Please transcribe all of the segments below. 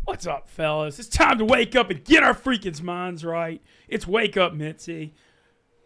What's up, fellas? It's time to wake up and get our freaking minds right. It's Wake Up Mintzy.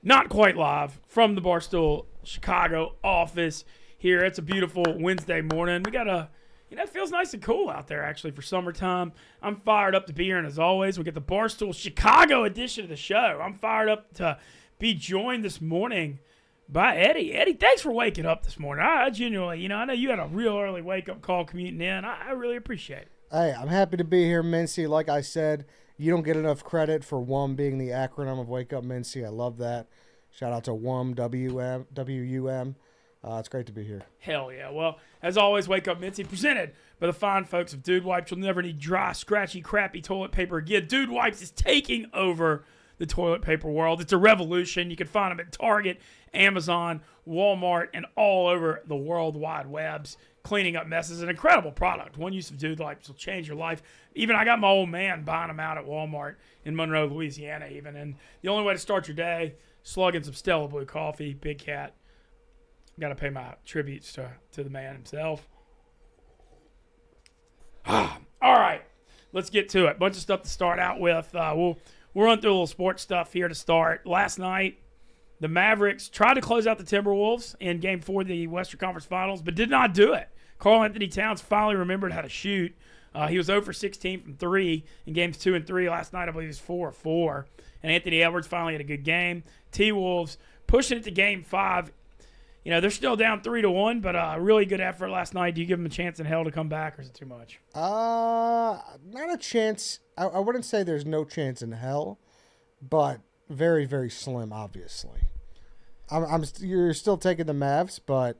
Not quite live from the Barstool Chicago office here. It's a beautiful Wednesday morning. We got it feels nice and cool out there actually for summertime. I'm fired up to be here, and as always, we get the Barstool Chicago edition of the show. I'm fired up to be joined this morning by Eddie. Eddie, thanks for waking up this morning. I genuinely, I know you had a real early wake-up call commuting in. I really appreciate it. Hey, I'm happy to be here, Mintzy. Like I said, you don't get enough credit for WUM being the acronym of Wake Up Mintzy. I love that. Shout out to WUM, W-U-M. It's great to be here. Hell yeah. Well, as always, Wake Up Mintzy presented by the fine folks of Dude Wipes. You'll never need dry, scratchy, crappy toilet paper again. Dude Wipes is taking over the toilet paper world. It's a revolution. You can find them at Target, Amazon, Walmart, and all over the World Wide Webs. Cleaning up messes, an incredible product. One use of Dude Wipes will change your life. Even I got my old man buying them out at Walmart in Monroe, Louisiana even. And the only way to start your day, slugging some Stella Blue coffee, Big Cat. Got to pay my tributes to the man himself. All right, let's get to it. Bunch of stuff to start out with. We'll run through a little sports stuff here to start. Last night, the Mavericks tried to close out the Timberwolves in Game 4 of the Western Conference Finals, but did not do it. Karl Anthony Towns finally remembered how to shoot. He was 0 for 16 from 3 in Games 2 and 3. Last night, I believe he was 4 of 4. And Anthony Edwards finally had a good game. T-Wolves pushing it to Game 5. They're still down 3-1, but a really good effort last night. Do you give them a chance in hell to come back, or is it too much? Not a chance. I wouldn't say there's no chance in hell, but very, very slim, obviously. You're still taking the Mavs, but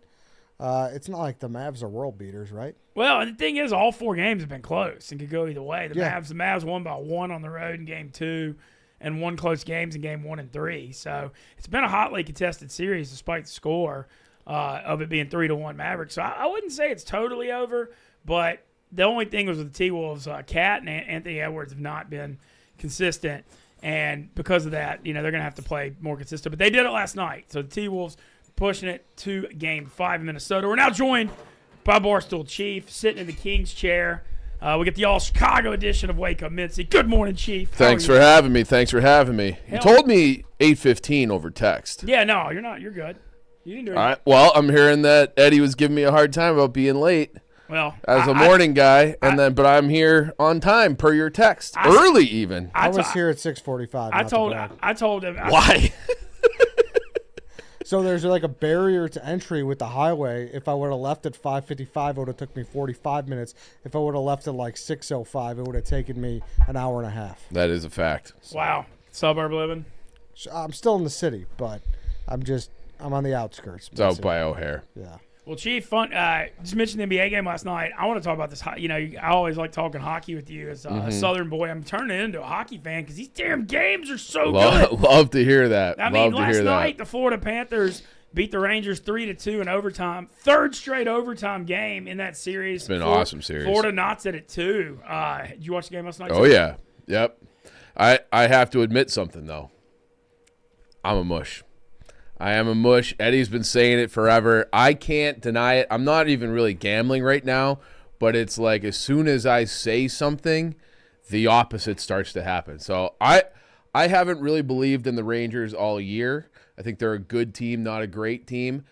it's not like the Mavs are world beaters, right? Well, the thing is, all 4 games have been close and could go either way. The Mavs won by 1 on the road in Game 2 and 1 close games in Game 1 and 3. So it's been a hotly contested series despite the score of it being 3-1 Mavericks. So I wouldn't say it's totally over, but the only thing was with the T-Wolves, Cat and Anthony Edwards have not been consistent. And because of that, they're going to have to play more consistent. But they did it last night. So the T-Wolves pushing it to Game 5 in Minnesota. We're now joined by Barstool Chief, sitting in the King's chair. We get the all-Chicago edition of Wake Up Mintzy. Good morning, Chief. Thanks for having me. You told me 8:15 over text. Yeah, no, you're not. You're good. You didn't do it. All right. Well, I'm hearing that Eddie was giving me a hard time about being late. Well, as a morning guy, but I'm here on time per your text, early even. I was here at 6:45. I told him. Why? So there's like a barrier to entry with the highway. If I would have left at 5:55, it would have took me 45 minutes. If I would have left at like 6:05, it would have taken me an hour and a half. That is a fact. Wow. Suburb living? I'm still in the city, but I'm on the outskirts. It's out by O'Hare. Yeah. Well, Chief, just mentioned the NBA game last night. I want to talk about this. I always like talking hockey with you as a Southern boy. I'm turning into a hockey fan because these damn games are so good. Love to hear that. Last night the Florida Panthers beat the Rangers 3-2 in overtime. 3rd straight overtime game in that series. It's been an awesome series. Florida knots it at 2. Did you watch the game last night? Oh, yeah. Yep. I have to admit something, though. I'm a mush. I am a mush. Eddie's been saying it forever. I can't deny it. I'm not even really gambling right now, but it's like as soon as I say something, the opposite starts to happen. So I haven't really believed in the Rangers all year. I think they're a good team, not a great team.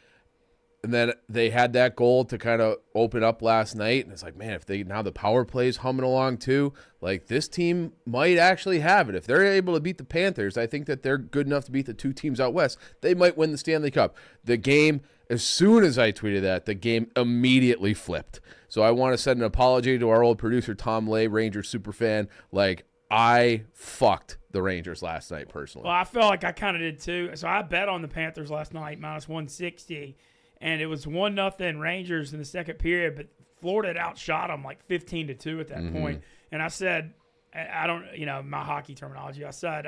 And then they had that goal to kind of open up last night. And it's like, man, if now the power play's humming along too, like this team might actually have it. If they're able to beat the Panthers, I think that they're good enough to beat the 2 teams out west. They might win the Stanley Cup. The game, as soon as I tweeted that, the game immediately flipped. So I want to send an apology to our old producer, Tom Lay, Rangers superfan. Like, I fucked the Rangers last night personally. Well, I felt like I kind of did too. So I bet on the Panthers last night, minus 160. And it was 1-0 Rangers in the second period, but Florida had outshot them like 15-2 at that point. And I said, I don't, my hockey terminology, I said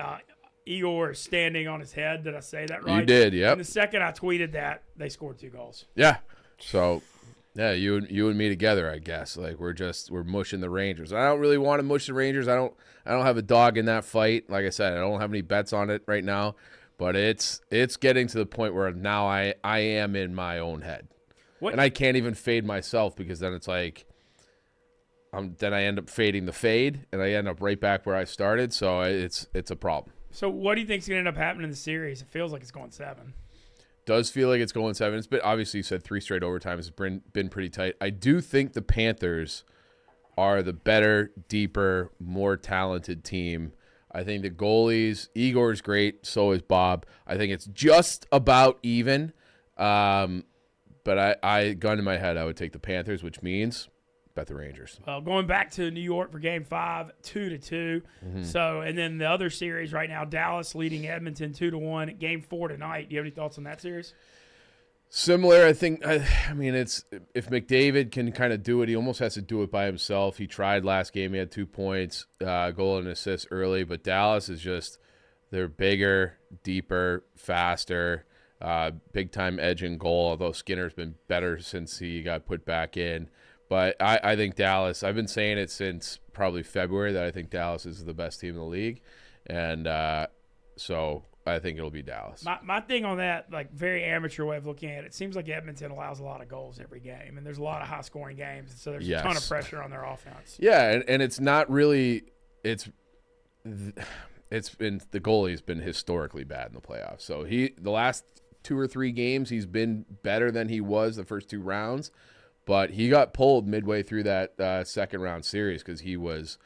Igor is standing on his head. Did I say that right? You did, yep. And the second I tweeted that, they scored 2 goals. Yeah. So, yeah, you and me together, I guess. Like we're mushing the Rangers. I don't really want to mush the Rangers. I don't have a dog in that fight. Like I said, I don't have any bets on it right now. But it's getting to the point where now I am in my own head. And I can't even fade myself because then it's like then I end up fading the fade, and I end up right back where I started. So it's a problem. So what do you think is going to end up happening in the series? It feels like it's going 7. Does feel like it's going 7. It's been, obviously, you said 3 straight overtimes. It's been pretty tight. I do think the Panthers are the better, deeper, more talented team. I think the goalies, Igor's great, so is Bob. I think it's just about even. But I gun to my head, I would take the Panthers, which means bet the Rangers. Well, going back to New York for Game 5, 2-2. So, and then the other series right now, Dallas leading Edmonton 2-1. Game 4 tonight. Do you have any thoughts on that series? Similar, I think. I mean, it's if McDavid can kind of do it, he almost has to do it by himself. He tried last game; he had 2 points, goal and assist early. But Dallas is they're bigger, deeper, faster, big time edge and goal. Although Skinner's been better since he got put back in, but I think Dallas. I've been saying it since probably February that I think Dallas is the best team in the league, and so I think it'll be Dallas. My thing on that, like very amateur way of looking at it, seems like Edmonton allows a lot of goals every game, and there's a lot of high-scoring games, so there's a ton of pressure on their offense. Yeah, and it's not really it's been the goalie's been historically bad in the playoffs. So the last 2 or 3 games he's been better than he was the first 2 rounds, but he got pulled midway through that second round series because he was.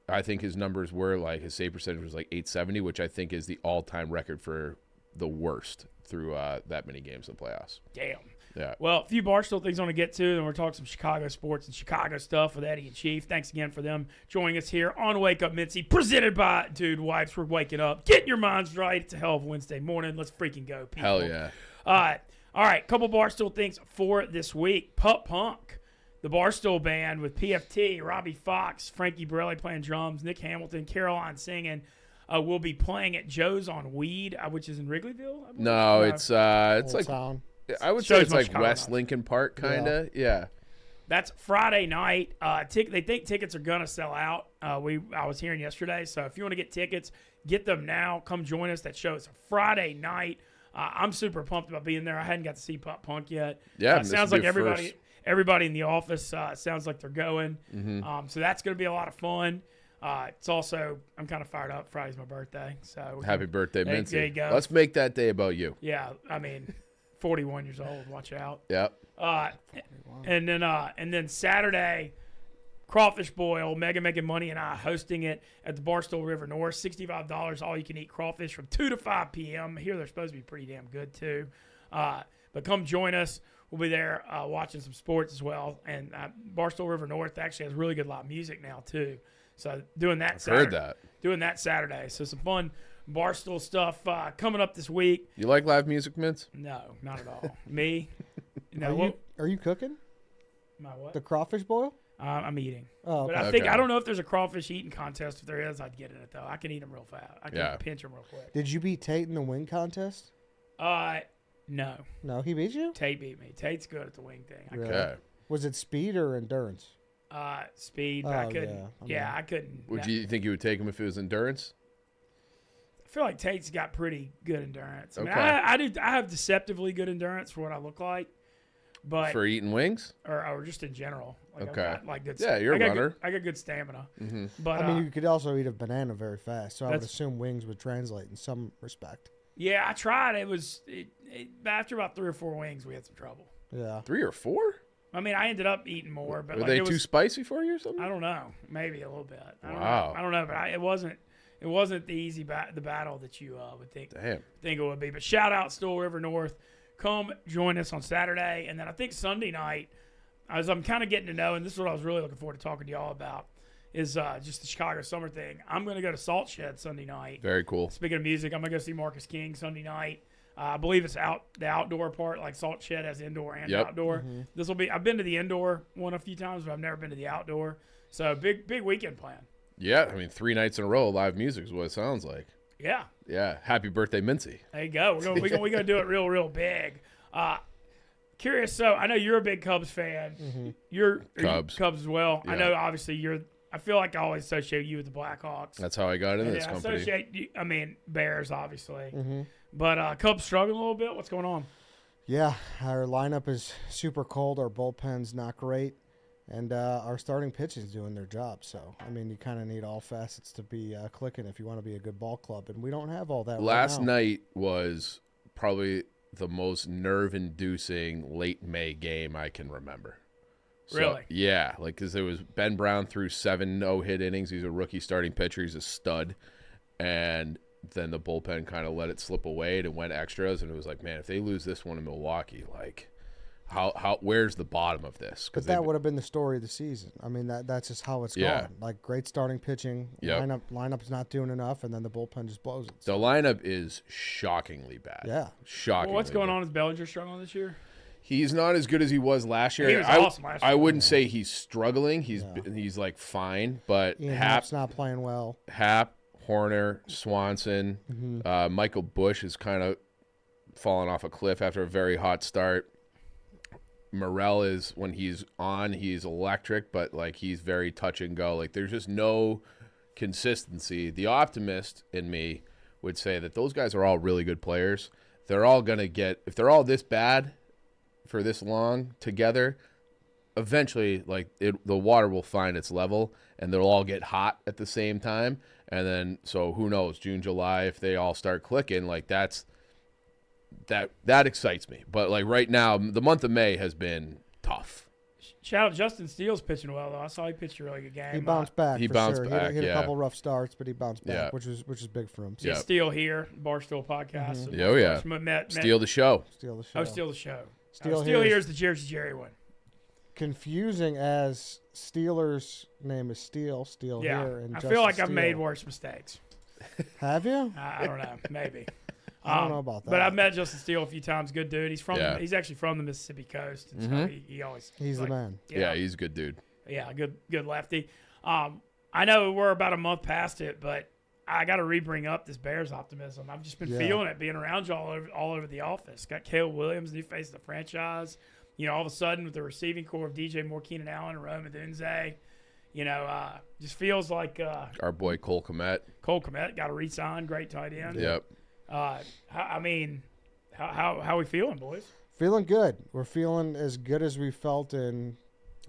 I think his numbers were like his save percentage was like .870, which I think is the all-time record for the worst through that many games in the playoffs. Damn. Yeah. Well, a few Barstool things I want to get to, then we're talking some Chicago sports and Chicago stuff with Eddie and Chief. Thanks again for them joining us here on Wake Up Mintzy, presented by Dude Wipes. We're waking up, getting your minds right. It's a hell of a Wednesday morning. Let's freaking go, people. Hell yeah. All right. Couple Barstool things for this week. Pup Punk. The Barstool Band with PFT, Robbie Fox, Frankie Borelli playing drums, Nick Hamilton, Caroline singing, will be playing at Joe's on Weed, which is in Wrigleyville. No, it's like town. I would say it's like Chicago West night. Lincoln Park, kind of. Yeah. That's Friday night. They think tickets are gonna sell out. I was hearing yesterday, so if you want to get tickets, get them now. Come join us. That show is a Friday night. I'm super pumped about being there. I hadn't got to see Pup Punk yet. Yeah, sounds like everybody in the office sounds like they're going. So that's going to be a lot of fun. It's also, I'm kind of fired up. Friday's my birthday. So Happy birthday, Mintzy. There you go. Let's make that day about you. Yeah, I mean, 41 years old. Watch out. Yep. And then Saturday, Crawfish Boil, Mega Making Money, and I hosting it at the Barstool River North. $65, all you can eat crawfish from 2 to 5 p.m. I hear they're supposed to be pretty damn good too. But come join us. We'll be there watching some sports as well. And Barstool River North actually has really good live music now too. So doing that Doing that Saturday. So some fun Barstool stuff coming up this week. You like live music, Mintz? No, not at all. Me? Are you cooking? My what? The crawfish boil? I'm eating. Oh, okay. But I don't know if there's a crawfish eating contest. If there is, I'd get in it though. I can eat them real fast. I can pinch them real quick. Did you beat Tate in the wing contest? No. No, he beat you? Tate beat me. Tate's good at the wing thing. Okay. Was it speed or endurance? Speed. But I couldn't. Yeah, I couldn't. Would you think you would take him if it was endurance? I feel like Tate's got pretty good endurance. I mean, Okay. I have deceptively good endurance for what I look like, but For eating wings? or just in general. Like Okay. I've got, like good. Yeah, you're a runner. I got good stamina. Mm-hmm. But I mean, you could also eat a banana very fast, so I would That's- assume wings would translate in some respect. yeah, I tried. After about 3 or 4 wings, we had some trouble. Yeah. 3 or 4? I mean, I ended up eating more, but Were like, they it too was, spicy for you or something? I don't know. Maybe a little bit. Wow. I don't know, but it wasn't the easy the battle that you would think Damn. it would be. But shout out Stool River North. Come join us on Saturday. And then I think Sunday night, as I'm kind of getting to know, and this is what I was really looking forward to talking to y'all about, is just the Chicago summer thing. I'm going to go to Salt Shed Sunday night. Very cool. Speaking of music, I'm going to go see Marcus King Sunday night. I believe it's the outdoor part, like Salt Shed has indoor and outdoor. Mm-hmm. I've been to the indoor one a few times, but I've never been to the outdoor. So big weekend plan. Yeah, I mean, 3 nights in a row, live music is what it sounds like. Yeah. Yeah. Happy birthday, Mintzy. There you go. We're gonna do it real big. Curious. So I know you're a big Cubs fan. Mm-hmm. You're Cubs. Cubs as well. Yeah. I know. Obviously, I feel like I always associate you with the Blackhawks. That's how I got into this I company. associate you. I mean, Bears, obviously. Mm-hmm. But Cubs struggling a little bit. What's going on? Yeah, our lineup is super cold. Our bullpen's not great. And our starting pitch is doing their job. So, I mean, you kind of need all facets to be clicking if you want to be a good ball club. And we don't have all that Last right now. night was probably the most nerve-inducing late May game I can remember. So, Really? Yeah, like because it was Ben Brown threw 7 no-hit innings. He's a rookie starting pitcher. He's a stud. And then the bullpen kind of let it slip away and it went extras. And it was like, man, if they lose this one in Milwaukee, like how where's the bottom of this? But that would have been the story of the season. I mean, that's just how it's gone. Like, great starting pitching. Yep. Lineup's not doing enough, and then the bullpen just blows it. The lineup is shockingly bad. Yeah. Shockingly Well, what's going bad. on? Is Bellinger struggling this year? He's not as good as he was last year. He was awesome last year. I wouldn't say he's struggling. He's like fine, but Ian Happ's not playing well. Happ, Horner, Swanson, Michael Bush is kind of fallen off a cliff after a very hot start. Morel is, when he's on, he's electric, but like he's very touch and go. Like there's just no consistency. The optimist in me would say that those guys are all really good players. They're all going to get, if they're all this bad for this long together, eventually like the water will find its level and they'll all get hot at the same time. And then, so who knows, June, July, if they all start clicking, like that excites me. But like right now, the month of May has been tough. Shout out Justin Steele's pitching well though. I saw he pitched a really good game. He bounced back. He for bounced sure. back, He had yeah. a couple rough starts, but he bounced back, Yeah. which is big for him. Yeah. Steele here, Barstool podcast. Mm-hmm. So Oh, yeah. Met, Steal the show. Steal the show. Oh, Steal the show. Steele Steele here here is is the Jersey Jerry one. confusing as Steelers' name is Steele. Steele Yeah, here. And I Justin feel like I've Steele. made worse mistakes. Have you? I don't know, maybe. I don't know about that. But I've met Justin Steele a few times. Good dude. Yeah. He's actually from the Mississippi coast, and so he always He's like, the man. Yeah, he's a good dude. Yeah, good lefty. I know we're about a month past it, but I got to re-bring up this Bears optimism. I've just been feeling it being around you all over the office. Got Caleb Williams, new face of the franchise. You know, all of a sudden with the receiving core of DJ Moore, Keenan Allen, and Rome Odunze, you know, just feels like Our boy Cole Kmet. Cole Kmet got a re-sign, great tight end. Yep. I mean, how we feeling, boys? Feeling good. We're feeling as good as we felt in.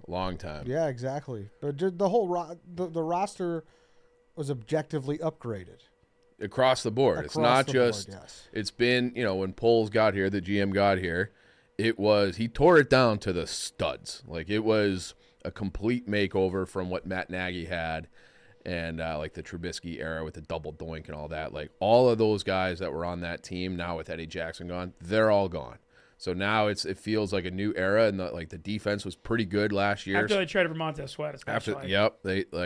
Long time. Yeah, exactly. But just the whole the roster was objectively upgraded. Across the board. It's Across not the just, board, yes. it's been, you know, when Poles got here, the GM got here, he tore it down to the studs. Like it was a complete makeover from what Matt Nagy had and like the Trubisky era with the double doink and all that. Like all of those guys that were on that team now with Eddie Jackson gone, they're all gone. So now it feels like a new era, and the defense was pretty good last year. After they traded for Montez Sweat, especially.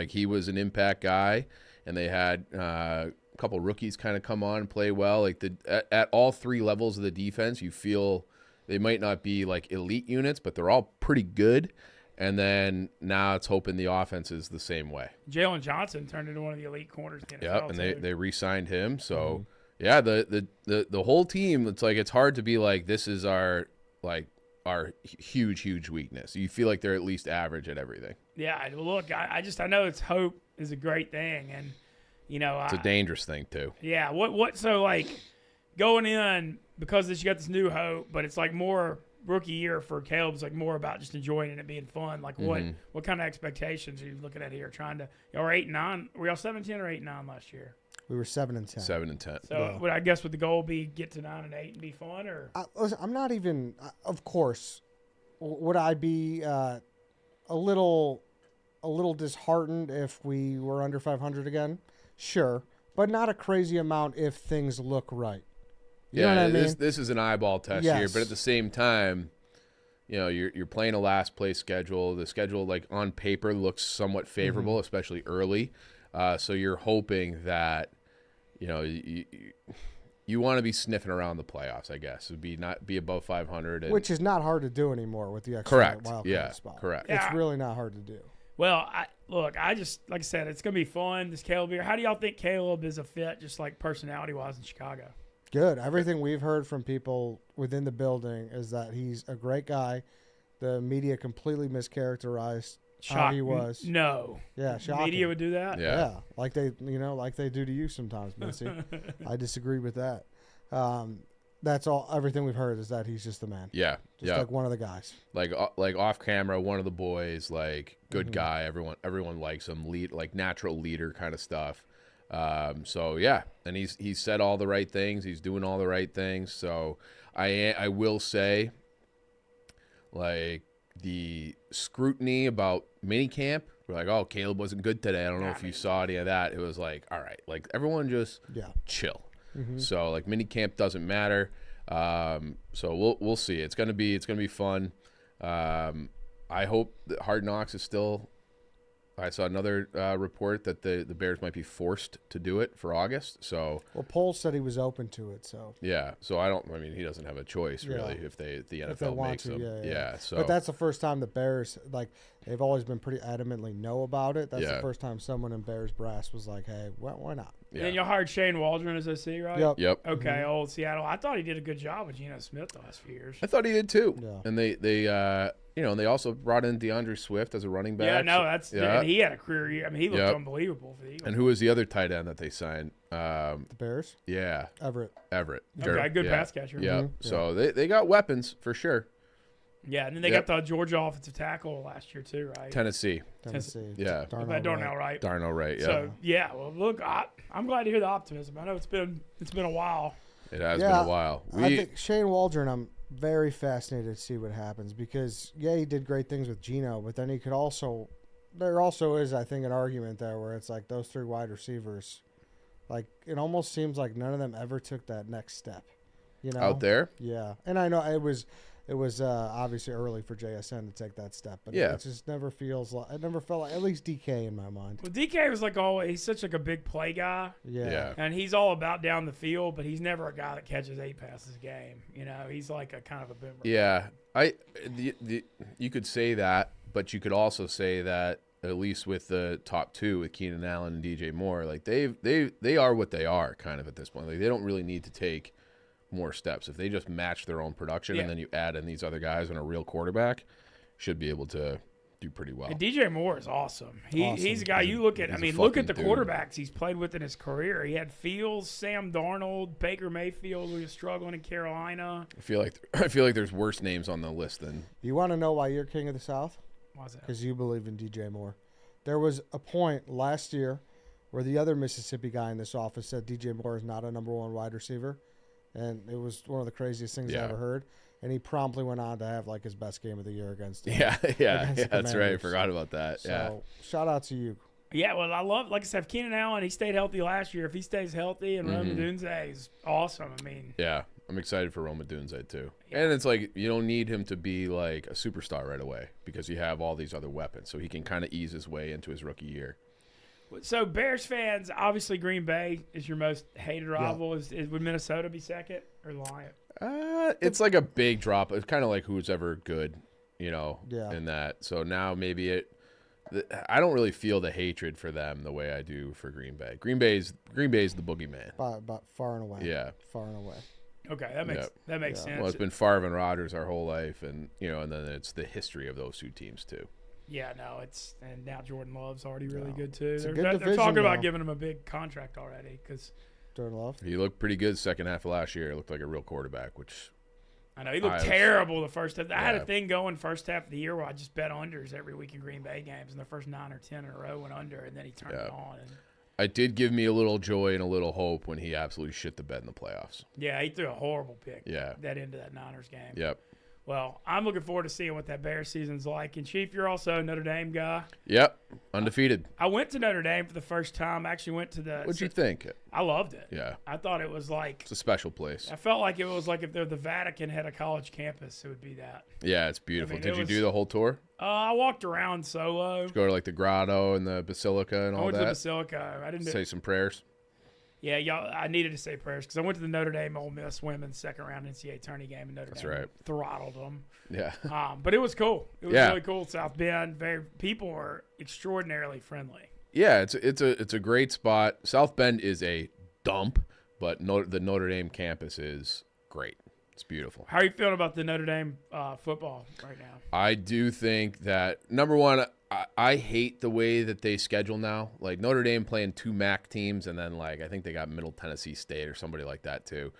He was an impact guy, and they had a couple rookies kind of come on and play well. Like at all three levels of the defense, you feel they might not be like elite units, but they're all pretty good. And then now it's hoping the offense is the same way. Jalen Johnson turned into one of the elite corners in the NFL. Yep, and they re-signed him. So yeah, the whole team. It's like it's hard to be like this is our huge weakness. You feel like they're at least average at everything. Yeah, look, I know it's hope is a great thing, and you know It's a dangerous thing too. Yeah, so like going in because you got this new hope, but it's like more rookie year for Caleb. It's like more about just enjoying it and it being fun. Like what kind of expectations are you looking at here? Trying to y'all were 8-9. Were y'all 7-10 or 8-9 last year? We were 7-10. 7-10. So would I guess would the goal be get to 9-8 and be fun or? Listen, I'm not even. Of course, would I be a little disheartened if we were under 500 again? Sure, but not a crazy amount if things look right. You know what I mean? This is an eyeball test here, but at the same time, you know, you're playing a last place schedule. The schedule, like on paper, looks somewhat favorable, especially early. So you're hoping that, you know, you want to be sniffing around the playoffs, I guess. Would be above 500, Which is not hard to do anymore with the extra wildcard spot. Correct. It's really not hard to do. Well, I just like I said, it's gonna be fun. This Caleb here. How do y'all think Caleb is a fit, just like personality wise in Chicago? Good. Everything we've heard from people within the building is that he's a great guy. The media completely mischaracterized how he was. No. Yeah, shocking. Media would do that? Yeah. Like they do to you sometimes, Mintzy. I disagree with that. That's all. Everything we've heard is that he's just the man. Yeah, Just like one of the guys. like off camera, one of the boys, like good guy. Everyone likes him. Natural leader kind of stuff. So yeah, and he's said all the right things. He's doing all the right things. So I will say, like, the scrutiny about minicamp, we're like, oh, Caleb wasn't good today. I don't know if you saw any of that. It was like, all right, like everyone just chill. So like minicamp doesn't matter. So we'll see. It's gonna be fun. I hope that Hard Knocks is still. I saw another report that the Bears might be forced to do it for August. So Poles said he was open to it. So yeah. So I mean, he doesn't have a choice really if the NFL makes him. Yeah. So but that's the first time the Bears, like, they've always been pretty adamantly no about it. That's the first time someone in Bears brass was like, hey, why not? Yeah. And you hired Shane Waldron as OC, right? Yep. Okay, old Seattle. I thought he did a good job with Geno Smith the last few years. I thought he did too. Yeah. And they also brought in DeAndre Swift as a running back. Yeah, no, and he had a career year. I mean, he looked unbelievable for the Eagles. And who was the other tight end that they signed? The Bears? Yeah. Everett. Okay, good pass catcher. Yeah. So they got weapons for sure. Yeah, and then they got the Georgia offensive tackle last year too, right? Tennessee. Yeah. Darnell Wright. Darnell Wright, yeah. So, yeah, well, look, I'm glad to hear the optimism. I know it's been a while. It has been a while. I think Shane Waldron, I'm very fascinated to see what happens because, he did great things with Geno, but then he could also – there also is, I think, an argument there where it's like those three wide receivers, like it almost seems like none of them ever took that next step, Out there? Yeah. And I know it was obviously early for JSN to take that step, but it just never feels like – it never felt like – at least DK in my mind. Well, DK was like always – he's such like a big play guy. Yeah. And he's all about down the field, but he's never a guy that catches 8 passes a game. He's like a kind of a boomer. Yeah. You could say that, but you could also say that at least with the top two, with Keenan Allen and DJ Moore, like they are what they are kind of at this point. Like they don't really need to take more steps. If they just match their own production and then you add in these other guys and a real quarterback, should be able to do pretty well. And DJ Moore is awesome. He's a guy you look at. Look at the quarterbacks he's played with in his career. He had Fields, Sam Darnold, Baker Mayfield, who was struggling in Carolina. I feel like there's worse names on the list than. You want to know why you're king of the South? Why is that? Because you believe in DJ Moore. There was a point last year where the other Mississippi guy in this office said DJ Moore is not a number one wide receiver, and it was one of the craziest things I ever heard. And he promptly went on to have like his best game of the year against. That's right. I forgot about that. So shout out to you. Yeah, well, I love, like I said, Keenan Allen. He stayed healthy last year. If he stays healthy, and Rome Odunze is awesome. Yeah, I'm excited for Rome Odunze too. Yeah. And it's like you don't need him to be like a superstar right away because you have all these other weapons, so he can kind of ease his way into his rookie year. So Bears fans, obviously Green Bay is your most hated rival. Would Minnesota be second or Lions? It's like a big drop. It's kind of like who's ever good, in that. So now maybe I don't really feel the hatred for them the way I do for Green Bay. Green Bay's the boogeyman. But far and away. Yeah. Far and away. Okay, that makes sense. Well, it's been Favre and Rodgers our whole life, and and then it's the history of those two teams too. Yeah, no, and now Jordan Love's already really good too. They're talking about giving him a big contract already because Jordan Love. He looked pretty good second half of last year. He looked like a real quarterback, which I know he looked terrible the first half. I had a thing going first half of the year where I just bet unders every week in Green Bay games, and the first 9 or 10 in a row went under, and then he turned it on. And it did give me a little joy and a little hope when he absolutely shit the bed in the playoffs. Yeah, he threw a horrible pick. Yeah, that into that Niners game. Yep. Well, I'm looking forward to seeing what that Bears season's like. And, Chief, you're also a Notre Dame guy. Yep, undefeated. I went to Notre Dame for the first time. I actually went to the – What'd you think? I loved it. Yeah. I thought it was like – it's a special place. I felt like it was like if the Vatican had a college campus, it would be that. Yeah, it's beautiful. Did you do the whole tour? I walked around solo. Did you go to, like, the grotto and the basilica and all that? I went to the basilica. I didn't say some prayers? Yeah, y'all. I needed to say prayers because I went to the Notre Dame Ole Miss women's second round NCAA tourney game, and Notre Dame throttled them. Yeah. But it was cool. It was really cool. South Bend, people are extraordinarily friendly. Yeah, it's a great spot. South Bend is a dump, but the Notre Dame campus is great. It's beautiful. How are you feeling about the Notre Dame football right now? I do think that, number one, I hate the way that they schedule now. Like Notre Dame playing 2 MAC teams, and then I think they got Middle Tennessee State or somebody like that too.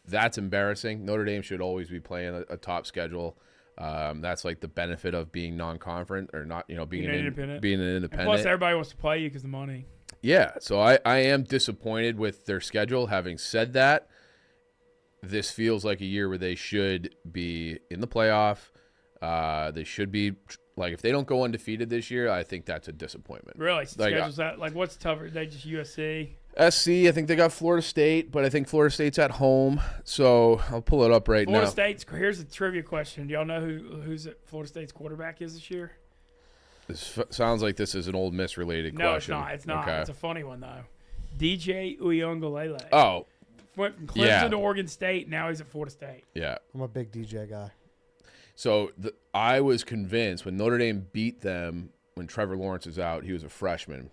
That's embarrassing. Notre Dame should always be playing a top schedule. That's like the benefit of being non-conference or not, being an independent. Being an independent. And plus, everybody wants to play you because of the money. Yeah, so I am disappointed with their schedule. Having said that, this feels like a year where they should be in the playoff. They should be, if they don't go undefeated this year, I think that's a disappointment. Really? Schedule's that? What's tougher? They just USC? SC, I think they got Florida State, but I think Florida State's at home. So I'll pull it up right now. Florida State's, here's a trivia question. Do y'all know who's Florida State's quarterback is this year? This sounds like this is an Ole Miss related question. No, it's not. Okay. It's a funny one, though. DJ Uyunglele. Oh. Went from Clemson to Oregon State. Now he's at Florida State. Yeah. I'm a big DJ guy. So I was convinced when Notre Dame beat them when Trevor Lawrence was out, he was a freshman.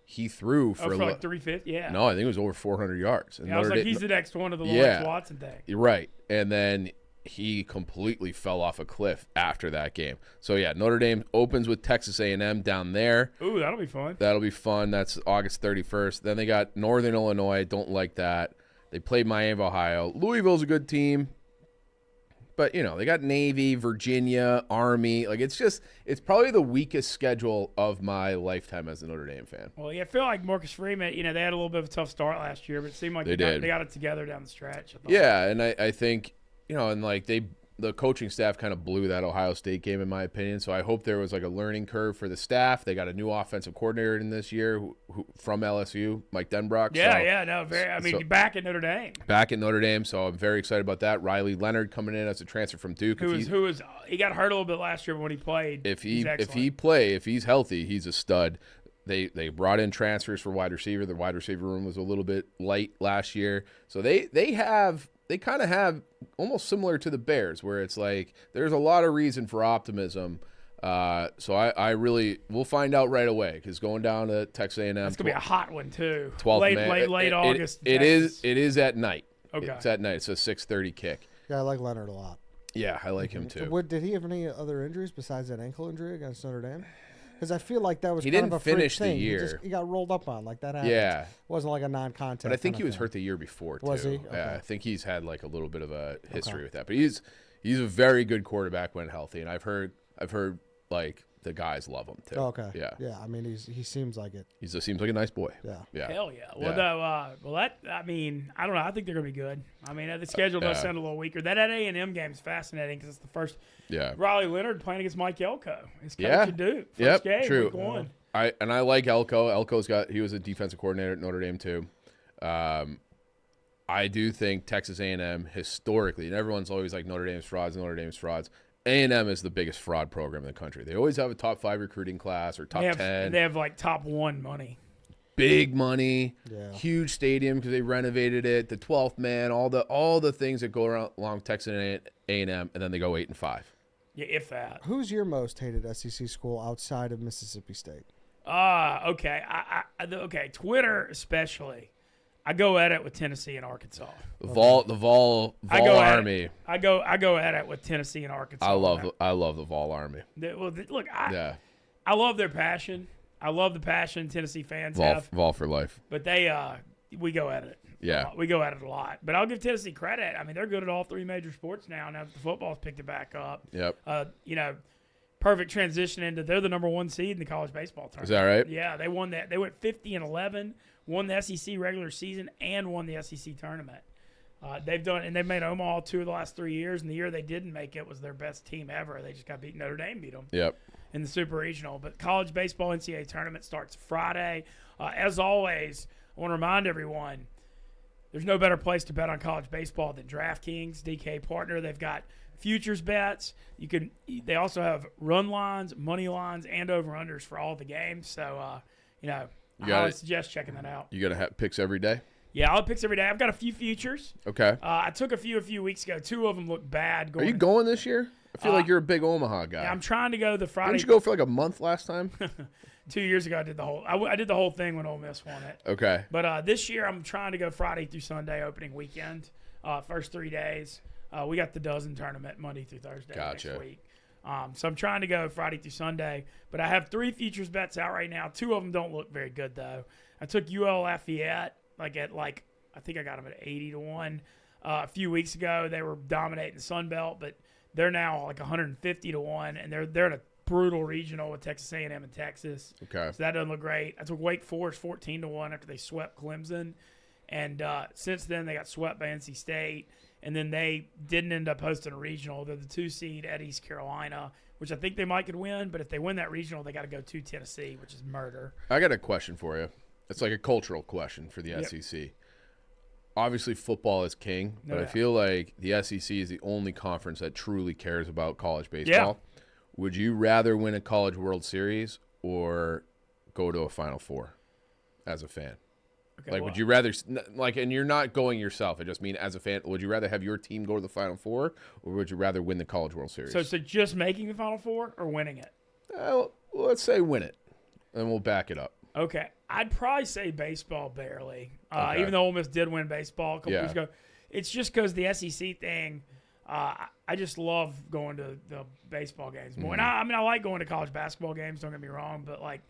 He threw for like 350. Yeah. No, I think it was over 400 yards. And I was like, he's the next one of the Lawrence Watson thing. You're right. And then he completely fell off a cliff after that game. So, yeah, Notre Dame opens with Texas A&M down there. Ooh, that'll be fun. That'll be fun. That's August 31st. Then they got Northern Illinois. Don't like that. They played Miami of Ohio. Louisville's a good team. But, they got Navy, Virginia, Army. It's probably the weakest schedule of my lifetime as a Notre Dame fan. Well, yeah, I feel like Marcus Freeman, they had a little bit of a tough start last year, but it seemed like they got it together down the stretch. Yeah, and I think, the coaching staff kind of blew that Ohio State game, in my opinion. So I hope there was a learning curve for the staff. They got a new offensive coordinator in this year who from LSU, Mike Denbrock. Back at Notre Dame. Back at Notre Dame, so I'm very excited about that. Riley Leonard coming in as a transfer from Duke. He got hurt a little bit last year when he played. If he's healthy, he's a stud. They brought in transfers for wide receiver. The wide receiver room was a little bit light last year, so they kind of have almost similar to the Bears, where it's there's a lot of reason for optimism. So I really we'll find out right away because going down to Texas A&M. It's gonna be a hot one too. 12th late August. It is at night. Okay, it's at night. It's a 6:30 kick. Yeah, I like Leonard a lot. Yeah, I like him too. Did he have any other injuries besides that ankle injury against Notre Dame? Because I feel like that was he kind didn't of a finish thing. the year. He got rolled up on like that happened. Yeah, it wasn't like a non-contact. But I think he was hurt the year before too. Was he? Okay. Yeah, I think he's had a little bit of a history with that. But he's a very good quarterback when healthy, and I've heard the guys love him too. Oh, okay. Yeah. Yeah. I mean, he seems like it. He seems like a nice boy. Yeah. Yeah. Hell yeah. Well, I don't know. I think they're gonna be good. I mean, the schedule does sound a little weaker. That A&M game is fascinating because it's the first. Yeah. Riley Leonard playing against Mike Elko. His coach should do. First game. True. Week 1. I like Elko. He was a defensive coordinator at Notre Dame too. I do think Texas A&M historically, and everyone's always like Notre Dame's frauds. A&M is the biggest fraud program in the country. They always have a top 5 recruiting class or top 10. They have top 1 money. Big money, huge stadium because they renovated it. The 12th man, all the things that go along Texas A&M, and then they go 8-5. Yeah, if that. Who's your most hated SEC school outside of Mississippi State? Okay. Okay. Twitter especially. I go at it with Tennessee and Arkansas. The Vol Army. I go at it with Tennessee and Arkansas. I love the Vol Army. I love their passion. I love the passion Tennessee fans have. Vol for life. But we go at it. Yeah. We go at it a lot. But I'll give Tennessee credit. I mean, they're good at all 3 major sports now that the football's picked it back up. Yep. Perfect transition into they're the number 1 seed in the college baseball tournament. Is that right? Yeah, they won that. They went 50-11, won the SEC regular season, and won the SEC tournament. They've made Omaha 2 of the last 3 years, and the year they didn't make it was their best team ever. They just got beat. Notre Dame beat them. Yep. In the Super Regional. But college baseball NCAA tournament starts Friday. As always, I want to remind everyone, there's no better place to bet on college baseball than DraftKings, DK partner. They've got futures bets. They also have run lines, money lines, and over-unders for all the games. So, I highly suggest checking that out. You got to have picks every day? Yeah, I'll have picks every day. I've got a few futures. Okay. I took a few weeks ago. 2 of them look bad. Are you going this year? I feel like you're a big Omaha guy. Yeah, I'm trying to go the Friday. Didn't you go for a month last time? 2 years ago, I did the whole thing when Ole Miss won it. Okay. But this year, I'm trying to go Friday through Sunday opening weekend. First 3 days. We got the dozen tournament Monday through Thursday next week. So I'm trying to go Friday through Sunday. But I have 3 futures bets out right now. 2 of them don't look very good, though. I took UL Lafayette, I think I got them at 80-1. A few weeks ago, they were dominating the Sun Belt, but they're now like 150-1, and they're in a brutal regional with Texas A&M and Texas. Okay. So that doesn't look great. I took Wake Forest 14-1 after they swept Clemson, and since then they got swept by NC State, and then they didn't end up hosting a regional. They're the 2 seed at East Carolina, which I think they might could win, but if they win that regional, they got to go to Tennessee, which is murder. I got a question for you. It's like a cultural question for the Yep. SEC. Obviously, football is king, but I feel like the SEC is the only conference that truly cares about college baseball. Yeah. Would you rather win a College World Series or go to a Final Four as a fan? Okay, like, would you rather, like, and you're not going yourself. I just mean as a fan, would you rather have your team go to the Final Four, or would you rather win the College World Series? So just making the Final Four or winning it? Well, let's say win it, and we'll back it up. Okay. I'd probably say baseball barely, even though Ole Miss did win baseball a couple years ago. It's just because the SEC thing, I just love going to the baseball games more. And I like going to college basketball games, don't get me wrong, but like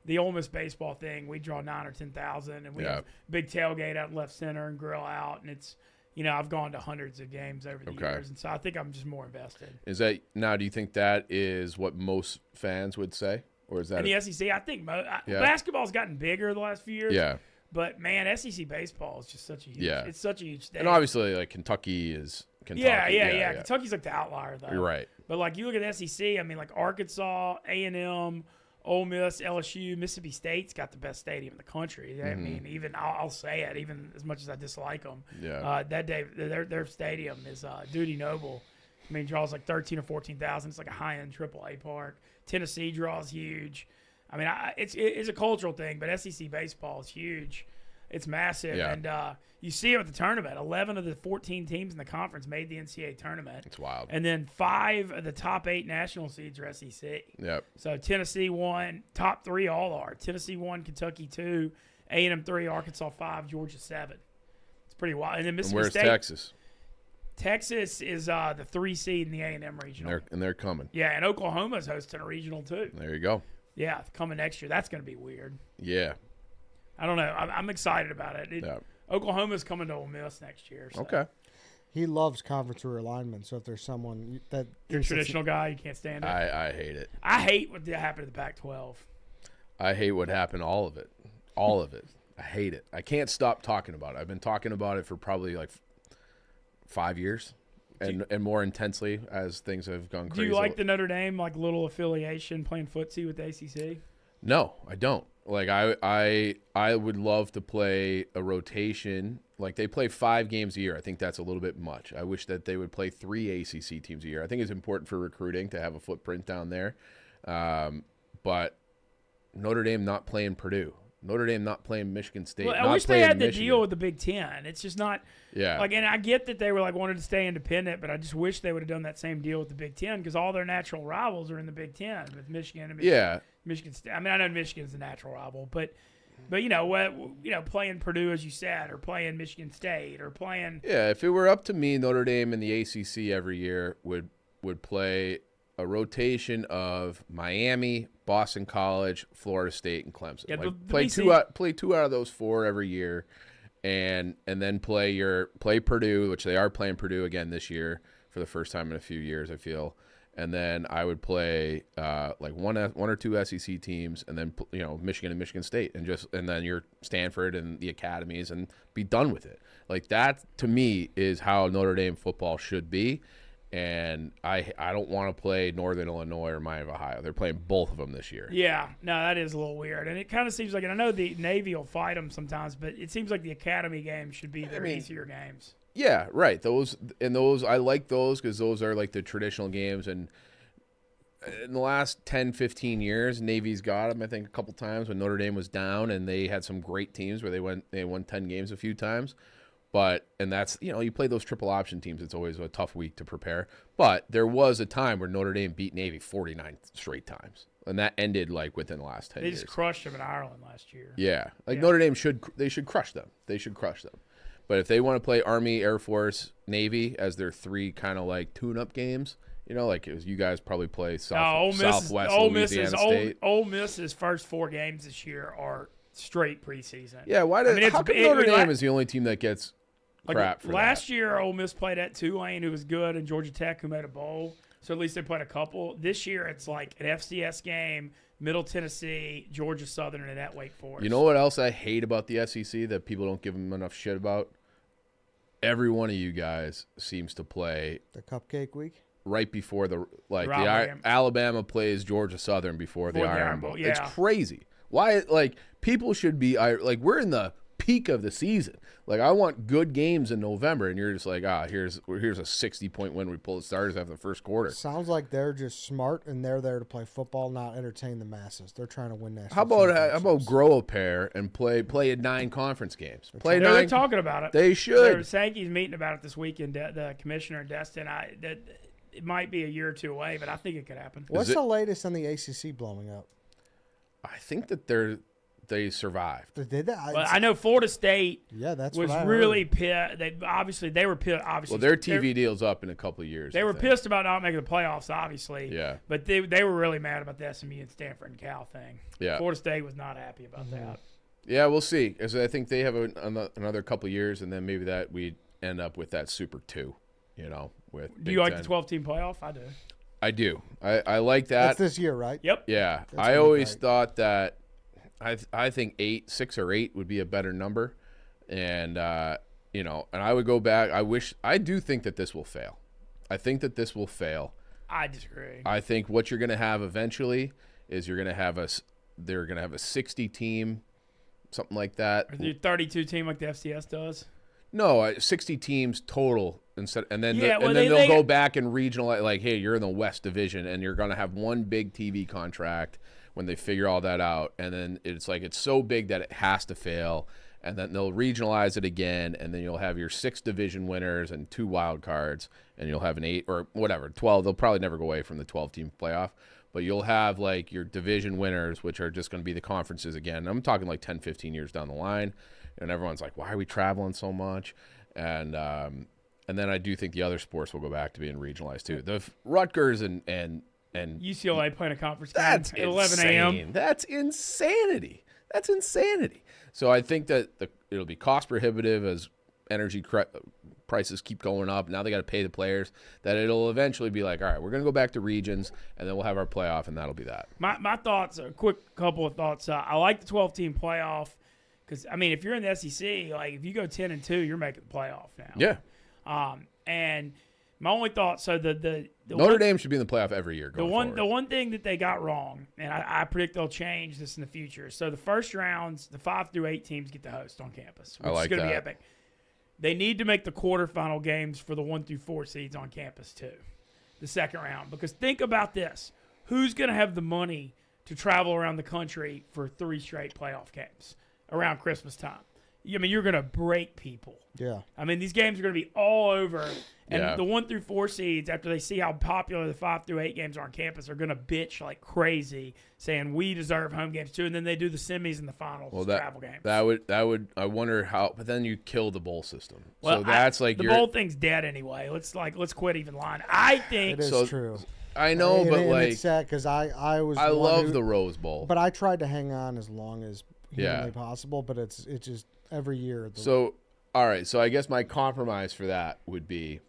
the Ole Miss baseball thing, we draw 9,000 or 10,000, and we have big tailgate out left center and grill out, and it's, I've gone to hundreds of games over the years, and so I think I'm just more invested. Is that now? Do you think that is what most fans would say? Or is that in the SEC? I think basketball's gotten bigger the last few years. Yeah. But man, SEC baseball is just such a huge. It's such a huge thing. And obviously, like Kentucky is Kentucky. Yeah. Kentucky's like the outlier though. You're right. But like you look at the SEC, I mean, like Arkansas, A&M, Ole Miss, LSU, Mississippi State's got the best stadium in the country. I mean, even I'll say it, even as much as I dislike them. Yeah. That day, their stadium is Duty Noble. I mean, draws like 13 or 14,000. It's like a high-end AAA park. Tennessee draws huge. I mean, it's a cultural thing, but SEC baseball is huge. It's massive, and you see it with the tournament. 11 of the 14 teams in the conference made the NCAA tournament. It's wild. And then 5 of the top 8 national seeds are SEC. Yep. So Tennessee won. Top 3 all are. Tennessee 1, Kentucky 2, A&M 3, Arkansas 5, Georgia 7. It's pretty wild. And then Mississippi State. Where's Texas? Texas is the 3 seed in the A&M regional. And they're coming. Yeah, and Oklahoma's hosting a regional too. There you go. Yeah, coming next year. That's going to be weird. Yeah. I don't know. I'm excited about it. Oklahoma's coming to Ole Miss next year. So. Okay. He loves conference realignment, so if there's someone that you're a traditional guy, you can't stand it. I hate it. I hate what happened to the Pac-12. I hate what happened. All of it. All of it. I hate it. I can't stop talking about it. I've been talking about it for probably like 5 years, and more intensely as things have gone crazy. Do you like the Notre Dame like little affiliation playing footsie with the ACC? No, I don't. Like I would love to play a rotation. Like they play 5 games a year. I think that's a little bit much. I wish that they would play 3 ACC teams a year. I think it's important for recruiting to have a footprint down there. But Notre Dame not playing Purdue. Notre Dame not playing Michigan State. Well, I wish they had the deal with the Big Ten. It's just not. Yeah. Like, and I get that they were like wanted to stay independent, but I just wish they would have done that same deal with the Big Ten because all their natural rivals are in the Big Ten with Michigan and Michigan State. I mean, I know Michigan's a natural rival, but playing Purdue as you said, or playing Michigan State, or playing. Yeah, if it were up to me, Notre Dame and the ACC every year would play a rotation of Miami, Boston College, Florida State, and Clemson. Yeah, play two out of those 4 every year, and then play Purdue, which they are playing Purdue again this year for the first time in a few years, I feel. And then I would play like one or 2 SEC teams, and then Michigan and Michigan State, and then your Stanford and the academies, and be done with it. Like that to me is how Notre Dame football should be. And I don't want to play Northern Illinois or Miami of Ohio. They're playing both of them this year. Yeah, no, that is a little weird. And it kind of seems like, and I know the Navy will fight them sometimes, but it seems like the academy games should be their easier games. Yeah, right. Those I like those because those are like the traditional games. And in the last 10, 15 years, Navy's got them, I think, a couple times when Notre Dame was down, and they had some great teams where they won 10 games a few times. And that's, you play those triple option teams. It's always a tough week to prepare. But there was a time where Notre Dame beat Navy 49 straight times. And that ended like within the last 10 years. They just crushed them in Ireland last year. Yeah. Notre Dame should crush them. They should crush them. But if they want to play Army, Air Force, Navy as their 3 kind of like tune-up games, like it was, you guys probably play Southwest Louisiana State. Ole Miss's first 4 games this year are straight preseason. Yeah, how come Notre Dame is the only team that gets crap for last that. year, Ole Miss played at Tulane, who was good, and Georgia Tech, who made a bowl. So at least they played a couple. This year, it's like an FCS game, Middle Tennessee, Georgia Southern, and at Wake Forest. You know what else I hate about the SEC that people don't give them enough shit about? Every one of you guys seems to play The Cupcake Week. right before the rivalry. Alabama plays Georgia Southern before the Iron Bowl. Yeah. It's crazy. Why? Like, people should be like, we're in the peak of the season. Like, I want good games in November, and you're just like, here's a 60-point win. We pull the starters after the first quarter. Sounds like they're just smart and they're there to play football, not entertain the masses. They're trying to win national. How about championships. grow a pair and play in 9 conference games? They're talking about it. They should. Sankey's meeting about it this weekend. The commissioner and Destin. It might be a year or two away, but I think it could happen. What's the latest on the ACC blowing up? I think that they survived. They did that. Well, I know Florida State. Yeah, that's was what I really heard. pissed. They were pissed. Obviously, Well, their TV deal's up in a couple of years. They I were think. pissed about not making the playoffs, obviously. Yeah. But they were really mad about the SMU and Stanford and Cal thing. Yeah. Florida State was not happy about that. Yeah, we'll see. As I think they have another couple of years, and then maybe that we end up with that Super 2. With Do Big you like Ten. the 12-team playoff? I do. I do. I like that. That's this year, right? Yep. Yeah, That's I really always great. thought that. I think 6 or 8 would be a better number, and and I would go back. I do think that this will fail. I think that this will fail. I disagree. I think what you're going to have eventually is they're going to have a 60 team, something like that. Or the 32 team like the FCS does. No, 60 teams total instead, and then Yeah, well, they'll they- go back and regional. Like, hey, you're in the West Division, and you're going to have one big TV contract when they figure all that out, and then it's so big that it has to fail, and then they'll regionalize it again, and then you'll have your 6 division winners and 2 wild cards, and you'll have an 8 or whatever 12. They'll probably never go away from the 12-team playoff, but you'll have like your division winners, which are just going to be the conferences again. I'm talking like 10, 15 years down the line. And everyone's like, why are we traveling so much? And then I do think the other sports will go back to being regionalized too. The Rutgers and UCLA playing a conference game that's at 11 a.m. That's insanity. That's insanity. So I think that it'll be cost prohibitive as energy prices keep going up. Now they got to pay the players. That it'll eventually be like, all right, we're going to go back to regions, and then we'll have our playoff, and that'll be that. My thoughts, a quick couple of thoughts. I like the 12-team playoff. Because, I mean, if you're in the SEC, like, if you go 10-2, you're making the playoff now. Yeah. And my only thought, so the Notre Dame should be in the playoff every year. The one thing that they got wrong, and I predict they'll change this in the future. So the first rounds, the 5 through 8 teams get the host on campus, which I like is going to be that. epic. They need to make the quarterfinal games for the 1 through 4 seeds on campus too, the second round. Because think about this: who's going to have the money to travel around the country for 3 straight playoff games around Christmas time? I mean, you're going to break people. Yeah. I mean, these games are going to be all over. And Yeah. the 1 through 4 seeds, after they see how popular the 5 through 8 games are on campus, are going to bitch like crazy, saying we deserve home games too. And then they do the semis and the finals travel games. That would. I wonder how. But then you kill the bowl system. Well, so that's like the your. bowl thing's dead anyway. Let's quit even lying. I think It is So- true. I know, but and like it's sad because I was. I one love who- the Rose Bowl. But I tried to hang on as long as humanly Yeah. possible. But it's just every year. So, all right. So I guess my compromise for that would be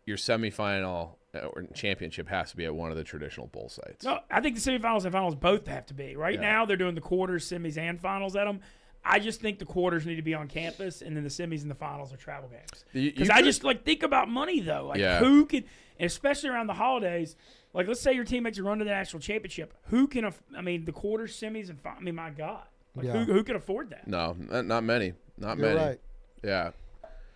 your semifinal or championship has to be at one of the traditional bowl sites. no. I think the semifinals and finals both have to be. Right Yeah. now, they're doing the quarters, semis, and finals at them. I just think the quarters need to be on campus, and then the semis and the finals are travel games. Because I just think about money though. Like Yeah. who can, and especially around the holidays. Like let's say your team makes a run to the national championship. Who can? The quarters, semis, and my God, like Yeah. who can afford that? No, not many. Not You're many. right. Yeah.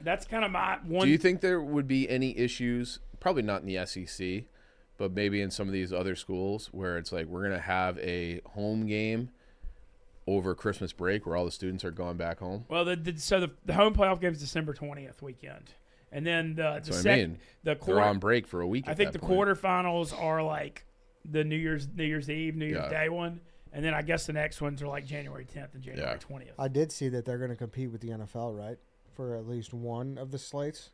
That's kind of my one. Do you think there would be any issues? Probably not in the SEC, but maybe in some of these other schools where it's like we're going to have a home game over Christmas break where all the students are going back home. Well, the home playoff game is December 20th weekend, and then That's what I mean. the They're on break for a week. I at think that the point. quarterfinals are like the New Year's Eve, New Year's Yeah. Day one, and then I guess the next ones are like January 10th and January 20th. I did see that they're going to compete with the NFL, right, for at least one of the slates,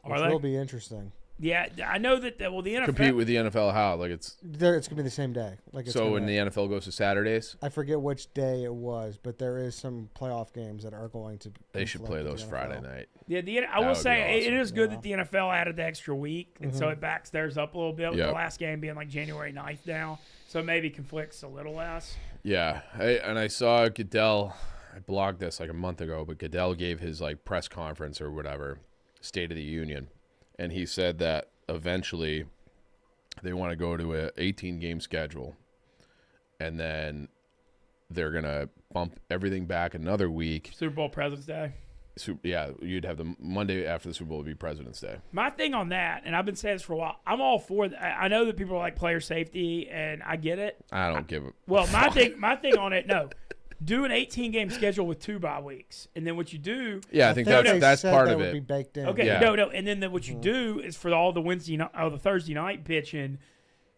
Are which they? will be interesting. Yeah, I know that. Well, the NFL Compete with the NFL how? Like it's It's gonna be the same day. Like it's so gonna, when the NFL goes to Saturdays, I forget which day it was, but there is some playoff games that are going to. they should play conflict with those the Friday NFL. night. Yeah, I will would be say awesome. it is good that the NFL added the extra week, and Mm-hmm. so it backs theirs up a little bit. With Yep. the last game being like January 9th now, so maybe conflicts a little less. Yeah, I saw Goodell. I blogged this like a month ago, but Goodell gave his like press conference or whatever, State of the Union, and he said that eventually they want to go to a 18-game schedule, and then they're gonna bump everything back another week. Super Bowl President's Day. Yeah, you'd have the Monday after the Super Bowl would be President's Day. My thing on that, and I've been saying this for a while, I'm all for that. I know that people are like player safety, and I get it. I don't give a Well, my thing on it, no. Do an 18-game schedule with 2 bye weeks, and then what you do. Yeah, I think they that's said part that of would it. be baked in. Okay, Yeah. no, and then what you do is for all the the Thursday night pitching,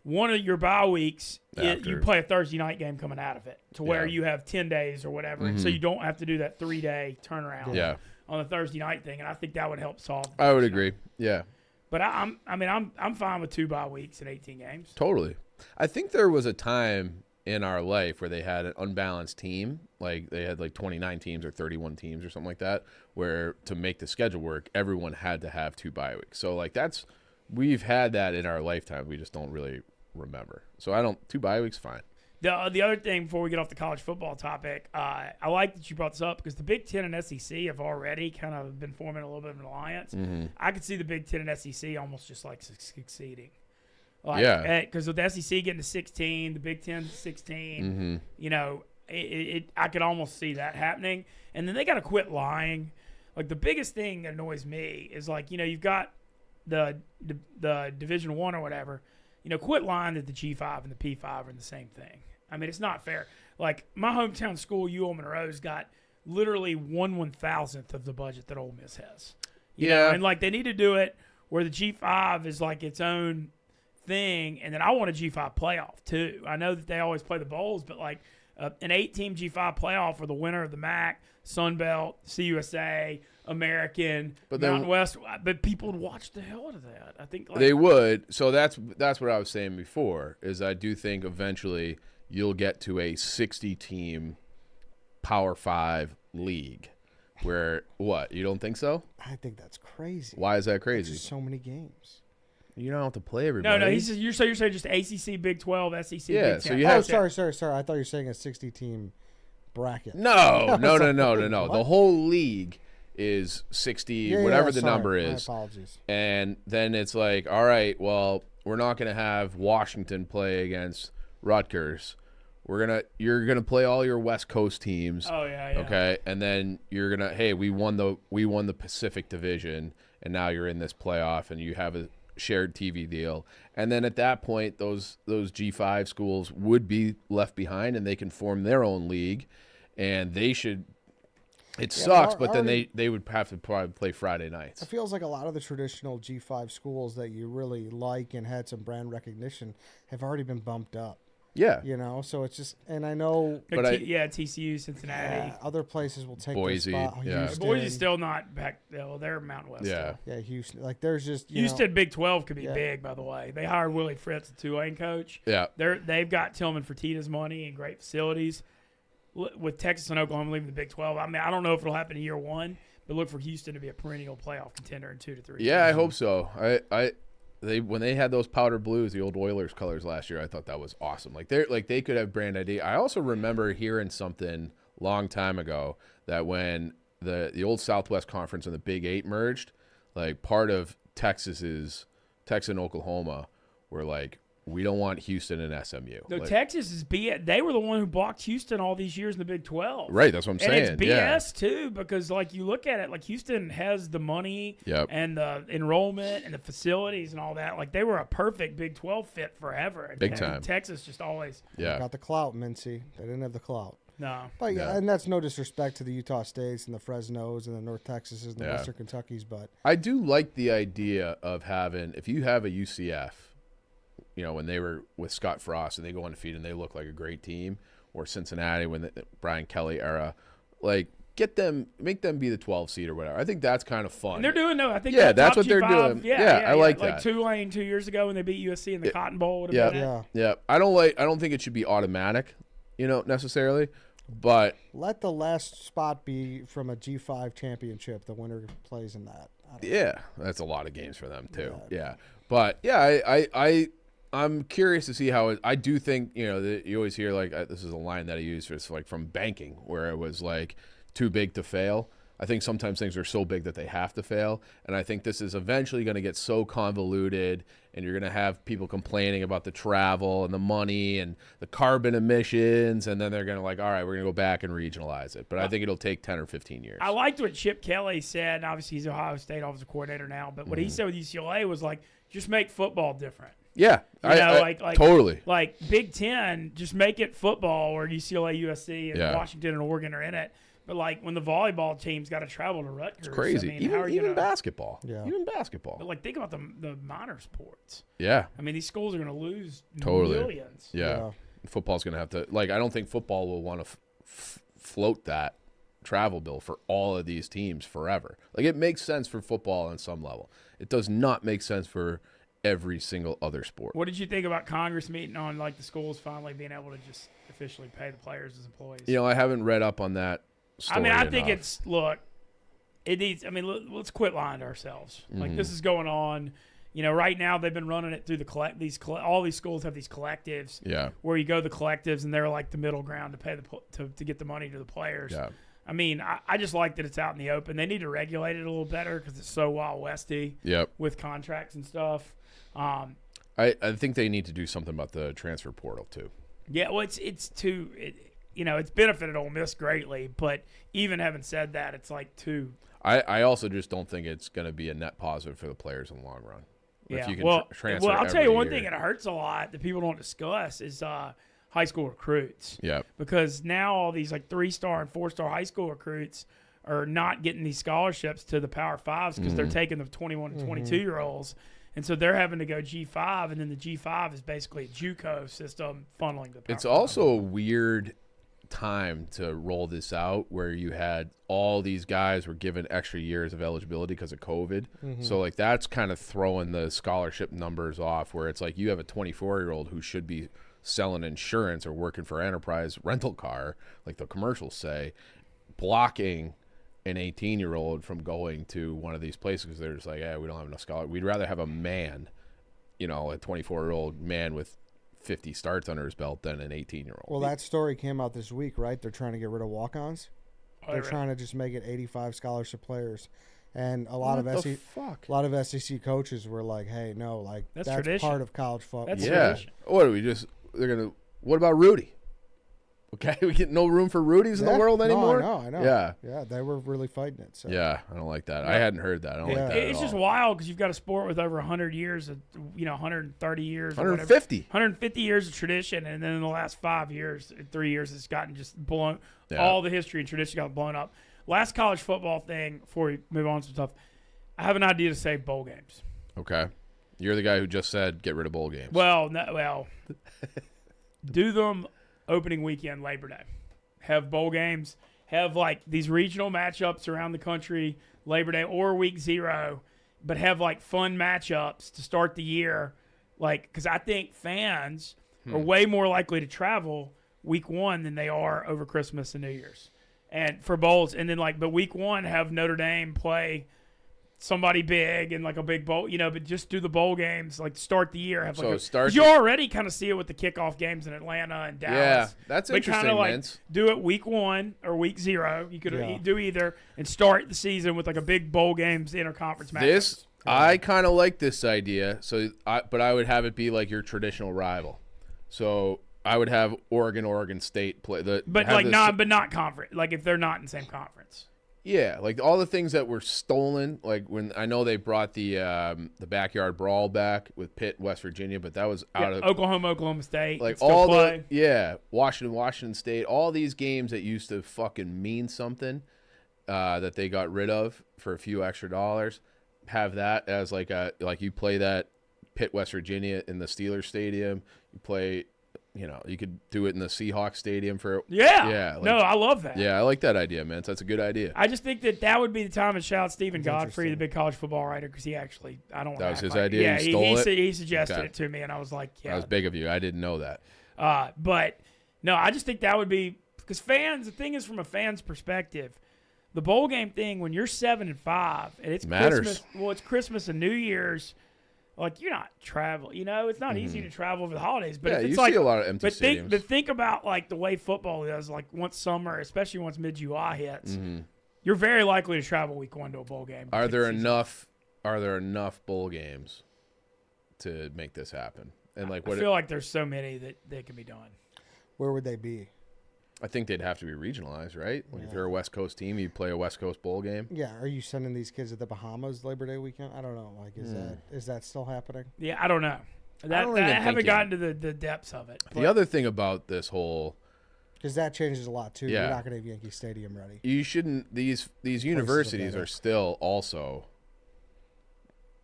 one of your bye weeks, After. you play a Thursday night game coming out of it, to where Yeah. you have 10 days or whatever, and so you don't have to do that 3-day turnaround Yeah, on the Thursday night thing, and I think that would help solve. I would agree. Yeah, But I'm fine with 2 bye weeks and 18 games. totally. I think there was a time in our life where they had an unbalanced team, like they had like 29 teams or 31 teams or something like that, where to make the schedule work, everyone had to have 2 bye weeks. So like we've had that in our lifetime. We just don't really remember. So 2 bye weeks, fine. The other thing before we get off the college football topic, I like that you brought this up because the Big Ten and SEC have already kind of been forming a little bit of an alliance. Mm-hmm. I could see the Big Ten and SEC almost just like succeeding. Like, Yeah. Because with the SEC getting to 16, the Big Ten to 16, Mm-hmm. you know, I could almost see that happening. And then they got to quit lying. Like the biggest thing that annoys me is like, you know, you've got the Division I or whatever. You know, quit lying that the G5 and the P5 are the same thing. I mean, it's not fair. Like my hometown school, UL Monroe's got literally 1/1000th of the budget that Ole Miss has. You know? And like they need to do it where the G5 is like its own thing, and then I want a G5 playoff too. I know that they always play the bowls, but like an 8-team G5 playoff for the winner of the MAC, Sun Belt, CUSA, American, Mountain West. But people would watch the hell out of that. I think like, They would. So that's what I was saying before. Is I do think eventually you'll get to a 60-team Power 5 league. Where what? You don't think so? I think that's crazy. Why is that There's crazy? just so many games. You don't have to play everybody. No. You're saying just ACC, Big 12, SEC, Yeah, Big 10. so you Oh, have- sorry. I thought you were saying a 60-team bracket. No. What? The whole league is 60, whatever the sorry. number My is. apologies. And then it's like, all right, well, we're not going to have Washington play against Rutgers. You're gonna play all your West Coast teams. Oh yeah. Okay, and then you're gonna, hey, we won the Pacific Division, and now you're in this playoff, and you have a shared TV deal. And then at that point, those G5 schools would be left behind, and they can form their own league, and they should. It sucks, but then they would have to probably play Friday nights. It feels like a lot of the traditional G5 schools that you really like and had some brand recognition have already been bumped up. Yeah, You know, so it's just, and I know But TCU, Cincinnati. other places will take Boise, their spot. yeah. Houston, Boise's still not back. Well, they're Mountain West. yeah. Still. Yeah, Houston. Like there's just you Houston know, Big 12 could be Yeah. big, by the way. They hired Willie Fritz, the Tulane coach. Yeah. They've got Tillman Fertitta's money and great facilities. With Texas and Oklahoma leaving the Big 12, I mean, I don't know if it'll happen in year one, but look for Houston to be a perennial playoff contender in 2 to 3 Yeah, I years. hope so. When they had those powder blues, the old Oilers colors last year, I thought that was awesome. Like they could have brand ID. I also remember hearing something long time ago that when the old Southwest Conference and the Big 8 merged, like part of Texas and Oklahoma were like, we don't want Houston and SMU. No, Like, Texas is BS. They were the one who blocked Houston all these years in the Big 12. right, that's what I'm saying. And it's yeah. BS too, because like you look at it, like Houston has the money Yep. and the enrollment and the facilities and all that. Like they were a perfect Big 12 fit forever. And Big time. Texas just always Yeah. got the clout, Mintzy. They didn't have the clout. no. But Yeah. and that's no disrespect to the Utah States and the Fresnos and the North Texases and the Yeah. Western Kentuckys, but I do like the idea of having, if you have a UCF, you know, when they were with Scott Frost and they go undefeated and they look like a great team, or Cincinnati when the Brian Kelly era, like make them be the 12 seed or whatever. I think that's kind of fun. And they're doing no. I think that's what they're G5, doing. Yeah, I like that. Like Tulane 2 years ago when they beat USC in the Cotton Bowl. Yeah. I don't think it should be automatic, necessarily, but let the last spot be from a G5 championship. The winner plays in that. That's a lot of games for them too. Yeah. But I'm curious to see how I do think, you always hear this is a line that I use for it's like from banking where it was like too big to fail. I think sometimes things are so big that they have to fail. And I think this is eventually going to get so convoluted and you're going to have people complaining about the travel and the money and the carbon emissions. And then they're going to all right, we're going to go back and regionalize it. But I think it'll take 10 or 15 years. I liked what Chip Kelly said. And obviously he's Ohio State offensive coordinator now. But what he said with UCLA was just make football different. Yeah, totally. Like Big Ten, just make it football or UCLA, USC, and Washington and Oregon are in it. But when the volleyball team's got to travel to Rutgers, it's crazy. Even basketball. Yeah. Even basketball. But think about the minor sports. Yeah. These schools are going to lose millions. Yeah. Football's going to have to I don't think football will want to float that travel bill for all of these teams forever. It makes sense for football on some level. It does not make sense for every single other sport. What did you think about Congress meeting on the schools finally being able to just officially pay the players as employees? I haven't read up on that story I think it needs. Let's quit lying to ourselves. This is going on. Right now they've been running it through all these schools have these collectives. Yeah. Where you go to the collectives and they're the middle ground to pay to get the money to the players. Yeah. I just like that it's out in the open. They need to regulate it a little better because it's so Wild Westy. Yep. With contracts and stuff. I think they need to do something about the transfer portal too. Yeah, well, it's benefited Ole Miss greatly, but even having said that, it's too. I also just don't think it's going to be a net positive for the players in the long run. Yeah. If you can transfer I'll tell you one year. thing that hurts a lot that people don't discuss is high school recruits. Yeah. Because now all these 3-star and 4-star high school recruits are not getting these scholarships to the Power Fives because they're taking the 21 and 22-year-olds. And so they're having to go G5, and then the G5 is basically a JUCO system funneling the Power It's also a weird time to roll this out where you had all these guys were given extra years of eligibility because of COVID. So that's kind of throwing the scholarship numbers off where it's you have a 24-year-old who should be selling insurance or working for Enterprise rental car, like the commercials say, blocking an 18-year-old from going to one of these places because they're just we don't have enough scholars. We'd rather have a man, a 24-year-old man with 50 starts under his belt than an 18-year-old. Well, that story came out this week, right? They're trying to get rid of walk-ons. They're trying to just make it 85 scholarship players. And a lot of SEC coaches were like, "Hey, no, that's part of college football." That's tradition. What about Rudy? Okay, we get no room for Rudies in the world anymore. I know. Yeah, they were really fighting it. So. Yeah, I don't like that. I hadn't heard that. I don't like that. It's just wild because you've got a sport with over 100 years, 130 years, 150, 150 years of tradition, and then in the last 3 years, it's gotten just blown. Yeah. All the history and tradition got blown up. Last college football thing before we move on to some stuff. I have an idea to save bowl games. Okay, you're the guy who just said get rid of bowl games. Do them opening weekend, Labor Day. Have bowl games. Have these regional matchups around the country, Labor Day or week 0, but have fun matchups to start the year. Because I think fans are way more likely to travel week 1 than they are over Christmas and New Year's. And for bowls, and then but week 1 have Notre Dame play somebody big and a big bowl, but just do the bowl games, start the year. You already kind of see it with the kickoff games in Atlanta and Dallas. Yeah, that's interesting, Vince. Do it week 1 or week 0. You could do either and start the season with a big bowl games interconference match. I kind of like this idea. But I would have it be your traditional rival. So I would have Oregon State play but not conference. If they're not in the same conference. Yeah, all the things that were stolen, when I know they brought the backyard brawl back with Pitt, West Virginia, but that was out of Oklahoma State. Washington State, all these games that used to fucking mean something that they got rid of for a few extra dollars. Have that as you play that Pitt, West Virginia in the Steelers Stadium. You play, you could do it in the Seahawks stadium for Yeah. No, I love that. Yeah, I like that idea, man. That's a good idea. I just think that would be the time to shout out Stephen Godfrey, the big college football writer, because he actually, I don't. That was his idea. Yeah, he stole it. He suggested it to me, and I was like, yeah, that was big of you. I didn't know that. But no, I just think that would be because fans. The thing is, from a fan's perspective, the bowl game thing when you're 7-5 and it's matters. Christmas. Well, it's Christmas and New Year's. Like, you're not traveling, it's not easy to travel over the holidays. But if it's you see a lot of empty stadiums. But think about, like, the way football is, like, once summer, especially once mid-July hits, you're very likely to travel week 1 to a bowl game. Are there enough bowl games to make this happen? And like, I feel like there's so many that they can be done. Where would they be? I think they'd have to be regionalized, right? Like if you're a West Coast team, you play a West Coast bowl game. Yeah, are you sending these kids to the Bahamas Labor Day weekend? I don't know. Like, is that still happening? Yeah, I don't know. I haven't gotten to the depths of it. The other thing about this whole, because that changes a lot too. Yeah. You're not going to have Yankee Stadium ready. You shouldn't. These universities are still also.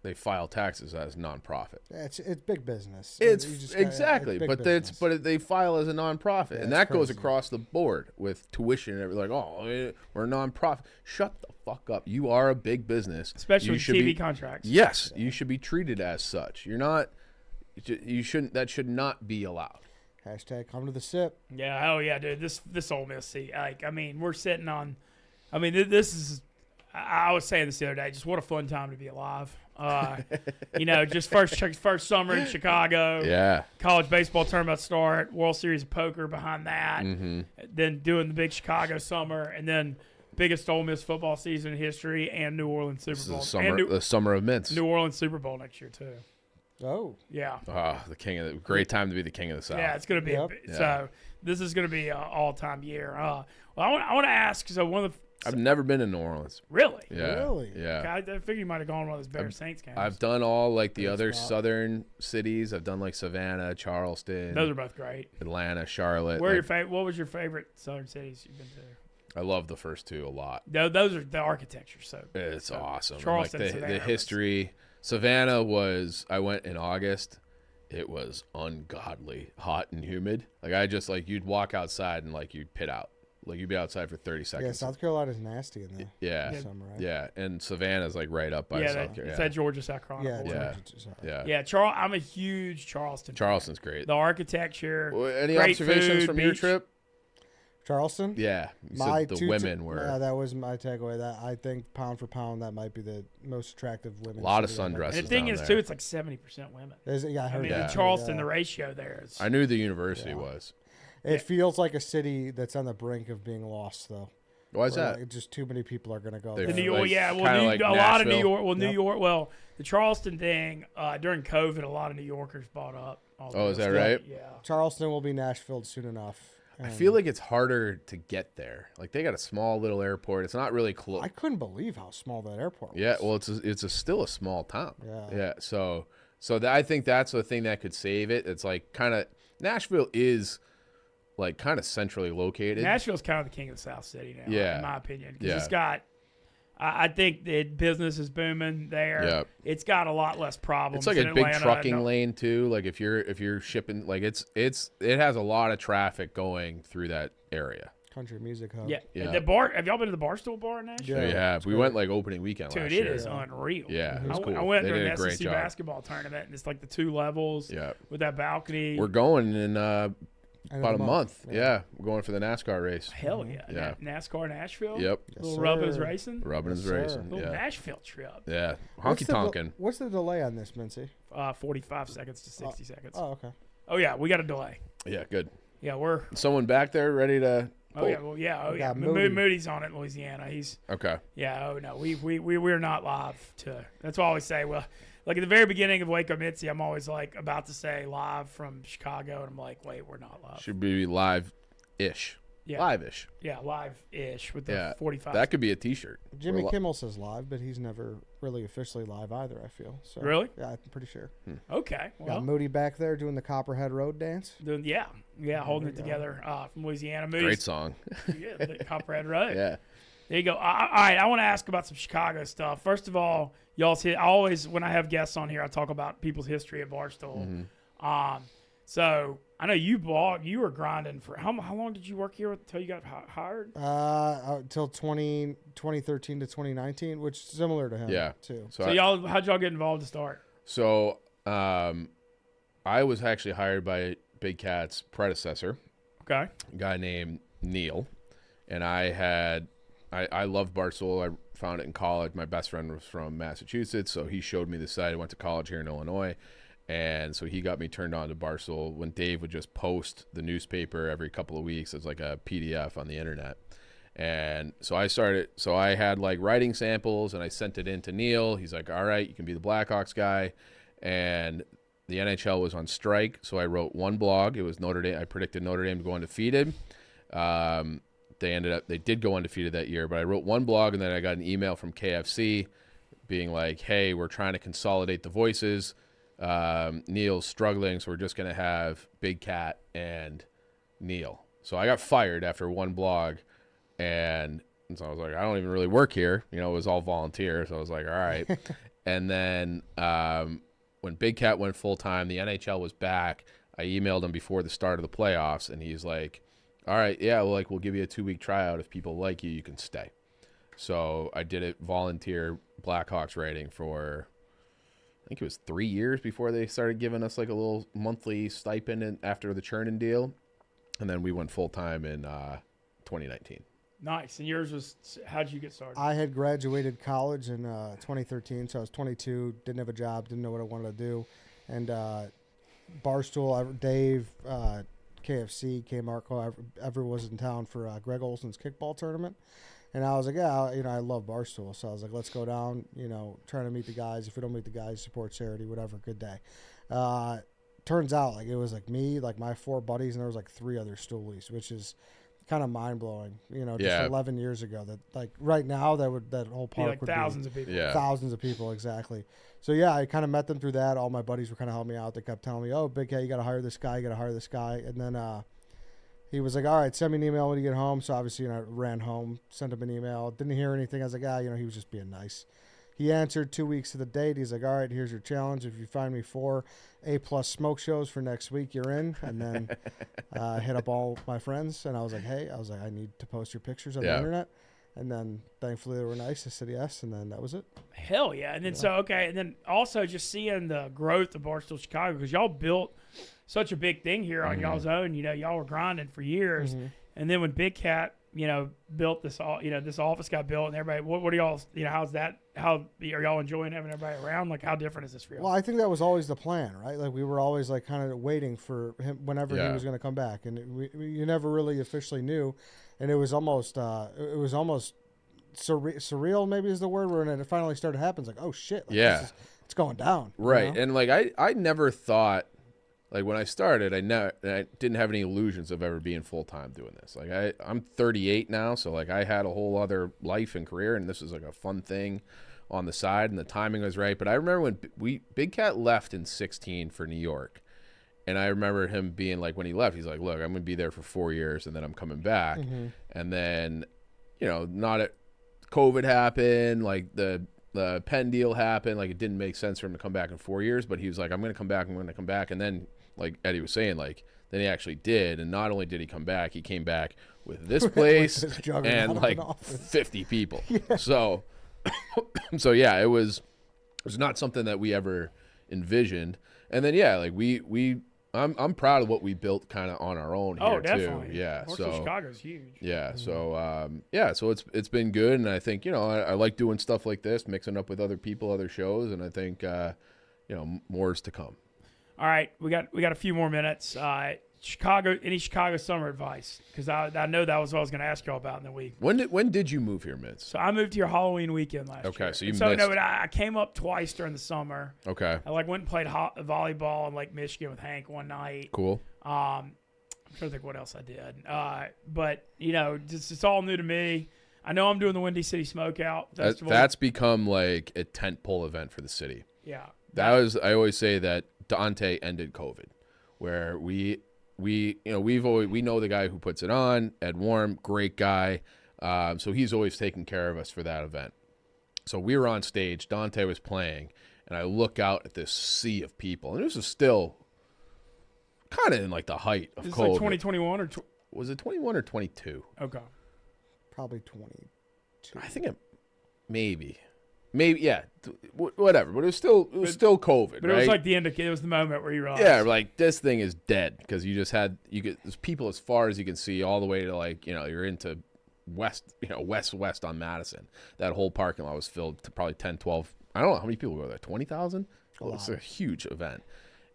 They file taxes as nonprofit. It's big business. Exactly, it's but business. they file as a nonprofit, Yeah, and that goes crazy. across the board with tuition and everything. Like, we're a nonprofit. Shut the fuck up. You are a big business, especially you with should TV contracts. Yes, you should be treated as such. You're not. You shouldn't. That should not be allowed. Hashtag come to the SIP. Yeah. Oh yeah, dude. This Ole Miss seat. Like, I mean, we're sitting on. I mean, this is. I was saying this the other day. Just what a fun time to be alive. Just first summer in Chicago. Yeah. College baseball tournament start. World Series of Poker behind that. Then doing the big Chicago summer, and then biggest Ole Miss football season in history, and New Orleans Super Bowl. The summer of mints. New Orleans Super Bowl next year too. Oh. Yeah. Great time to be the king of the South. Yeah, it's going to be. So this is going to be an all-time year. Well, I want to ask. So one of the. I've never been in New Orleans. Really? Yeah. Really? Yeah. I figured you might have gone to one of those Bears Saints games. I've done all like the other southern cities. I've done like Savannah, Charleston. Those are both great. Atlanta, Charlotte. What was your favorite southern cities you've been to? I love the first two a lot. Those are the architecture. It's awesome. Charleston, like the history. Savannah was. I went in August. It was ungodly hot and humid. Like you'd walk outside and like you'd pit out. Like you'd be outside for 30 seconds. Yeah, South Carolina's nasty in the summer, right? Yeah, and Savannah's like right up by South Carolina. It's that Georgia South Carolina. Yeah. I'm a huge Charleston. Charleston's great. The architecture. Any observations food, from your trip? Charleston? Yeah, the women were. Yeah, that was my takeaway. That I think pound for pound, that might be the most attractive women. A lot of sundresses. And the thing is, too, it's like 70% women. I heard in Charleston, the ratio there is. I knew the university was. It feels like a city that's on the brink of being lost, though. Why is that? Just too many people are going to go The there. New York, a lot of New York. Well, New York. Well, the Charleston thing during COVID, a lot of New Yorkers bought up. Is that right? Yeah. Charleston will be Nashville soon enough. I feel like it's harder to get there. Like they got a small little airport. It's not really close. I couldn't believe how small that airport was. Yeah, well, it's still a small town. Yeah. So I think that's the thing that could save it. It's like kind of Nashville is like kind of centrally located. Nashville's kind of the king of the South City now, in my opinion. Because it's got, I think the business is booming there. Yep. It's got a lot less problems. It's like in a big Atlanta. trucking lane too. Like if you're shipping, like it has a lot of traffic going through that area. Country music hub. Yeah. Yeah. The bar. Have y'all been to the Barstool bar in Nashville? Yeah, we went like opening weekend Dude, last year. it is unreal. Yeah, it was cool. I went They during did a the great SEC job. basketball tournament, and it's like the 2 levels with that balcony. We're going in about a month. Yeah, we're going for the NASCAR race. Hell yeah. Yeah. NASCAR Nashville. Yep. Little Rubbins racing. Rubbins Yes, sir. racing. Little Yeah. Nashville trip. Yeah. Honky tonkin'. What's the delay on this, Mintzy? 45 seconds to 60 seconds. Oh, okay. Oh yeah, we got a delay. Yeah, good. Yeah, we're. Someone back there ready to. Oh yeah, well yeah, got Moody. Moody's on it in Louisiana. He's. Okay. Yeah. Oh no, we're not live to. That's what I always say. Well, like at the very beginning of Wake Up Mintzy, I'm always like about to say live from Chicago, and I'm like, wait, we're not live. Should be live-ish. Yeah. Live-ish. Yeah, live-ish with the 45. That could be a T-shirt. Jimmy Kimmel says live, but he's never really officially live either, I feel. So, Really? Yeah, I'm pretty sure. Okay. Well, Got Moody back there doing the Copperhead Road dance. Holding it together from Louisiana. Moody's, Great song. Yeah, the Copperhead Road. Yeah. There you go. All right, I want to ask about some Chicago stuff. First of all, y'all's I always, when I have guests on here, I talk about people's history at Barstool. So I know you were grinding for how long did you work here until you got hired? Until 2013 to 2019, which is similar to him. Yeah. Too. So how'd y'all get involved to start? So I was actually hired by Big Cat's predecessor, Okay. a guy named Neil, and I loved Barstool. I found it in college. My best friend was from Massachusetts, so he showed me the site. I went to college here in Illinois, and so he got me turned on to Barstool when Dave would just post the newspaper every couple of weeks as like a PDF on the internet. And so I had like writing samples, and I sent it in to Neil. He's like, all right, you can be the Blackhawks guy. And the NHL was on strike, so I wrote one blog. It was Notre Dame. I predicted Notre Dame to go undefeated. They did go undefeated that year, but I wrote one blog, and then I got an email from KFC being like, hey, we're trying to consolidate the voices. Neil's struggling, so we're just going to have Big Cat and Neil. So I got fired after one blog, and so I was like, I don't even really work here. It was all volunteer, so I was like, all right. And then when Big Cat went full-time, the NHL was back. I emailed him before the start of the playoffs, and he's like, all right, yeah, we'll give you a 2-week tryout. If people like you, you can stay. So I did it volunteer Blackhawks writing for, I think it was 3 years before they started giving us like a little monthly stipend after the churning deal. And then we went full-time in 2019. Nice. And yours was, how'd you get started? I had graduated college in 2013, so I was 22, didn't have a job, didn't know what I wanted to do. And Barstool, Dave, KFC, K. Marco, everyone was in town for Greg Olson's kickball tournament. And I was like, yeah, I love Barstool. So I was like, let's go down, trying to meet the guys. If we don't meet the guys, support charity, whatever, good day. Turns out, like, it was like me, like my 4 buddies, and there was like 3 other stoolies, which is kind of mind-blowing, just 11 years ago. That, like, right now, that whole park like would thousands be of people. Yeah. thousands of people, exactly. So, yeah, I kind of met them through that. All my buddies were kind of helping me out. They kept telling me, oh, Big Cat, you got to hire this guy, And then he was like, all right, send me an email when you get home. So, obviously, I ran home, sent him an email. Didn't hear anything. I was like, he was just being nice. He answered 2 weeks to the date. He's like, all right, here's your challenge. If you find me 4 A+ smoke shows for next week, you're in. And then hit up all my friends. And I was like, I need to post your pictures on the internet. And then thankfully they were nice. I said yes. And then that was it. Hell yeah. And then and then also just seeing the growth of Barstool Chicago, because y'all built such a big thing here on y'all's own. Y'all were grinding for years. Mm-hmm. And then when Big Cat, built this, this office got built, and everybody, what are y'all, how's that? How are y'all enjoying having everybody around? Like, how different is this for y'all? Well, I think that was always the plan, right? Like, we were always like kind of waiting for him whenever he was going to come back, and you never really officially knew, and it was almost surreal, maybe is the word, when it finally started happening. It's like, oh shit, like, it's going down, right? And like I never thought. Like, when I started, I didn't have any illusions of ever being full-time doing this. Like, I'm 38 now, so, like, I had a whole other life and career, and this was, like, a fun thing on the side, and the timing was right. But I remember when Big Cat left in 2016 for New York, and I remember him being like, when he left, he's like, look, I'm going to be there for 4 years, and then I'm coming back. Mm-hmm. And then, COVID happened, like, the Penn deal happened. Like, it didn't make sense for him to come back in 4 years, but he was like, I'm going to come back, and then, like Eddie was saying, like, then he actually did, and not only did he come back, he came back with this place and like 50 people. Yeah. So yeah, it was not something that we ever envisioned. And then I'm proud of what we built kind of on our own here definitely. Too. Yeah, Barstool Chicago's huge. Yeah, mm-hmm. So it's been good, and I think I like doing stuff like this, mixing up with other people, other shows, and I think more is to come. All right, we got a few more minutes. Any Chicago summer advice? Because I know that was what I was going to ask y'all about in the week. When did you move here, Mintz? So I moved here Halloween weekend last year. Okay, so you missed. No, but I came up twice during the summer. Okay. I went and played volleyball in Lake Michigan with Hank one night. Cool. I'm trying to think what else I did. But it's all new to me. I know I'm doing the Windy City Smokeout Festival. That's become like a tentpole event for the city. Yeah. I always say that Dante ended COVID, where we know the guy who puts it on, Ed Warm, great guy. So he's always taking care of us for that event. So we were on stage, Dante was playing, and I look out at this sea of people, and this is still kind of in like the height of Is this COVID. like 2021 or Was it 21 or 22? okay? Probably 22. I think it maybe yeah, whatever. But it was still COVID, But right? it was like the indicator. It was the moment where you realized, yeah, like this thing is dead because there's people as far as you can see all the way to like you're into west on Madison. That whole parking lot was filled to probably 10, 12. I don't know how many people go there. 20,000. Well, it's a huge event,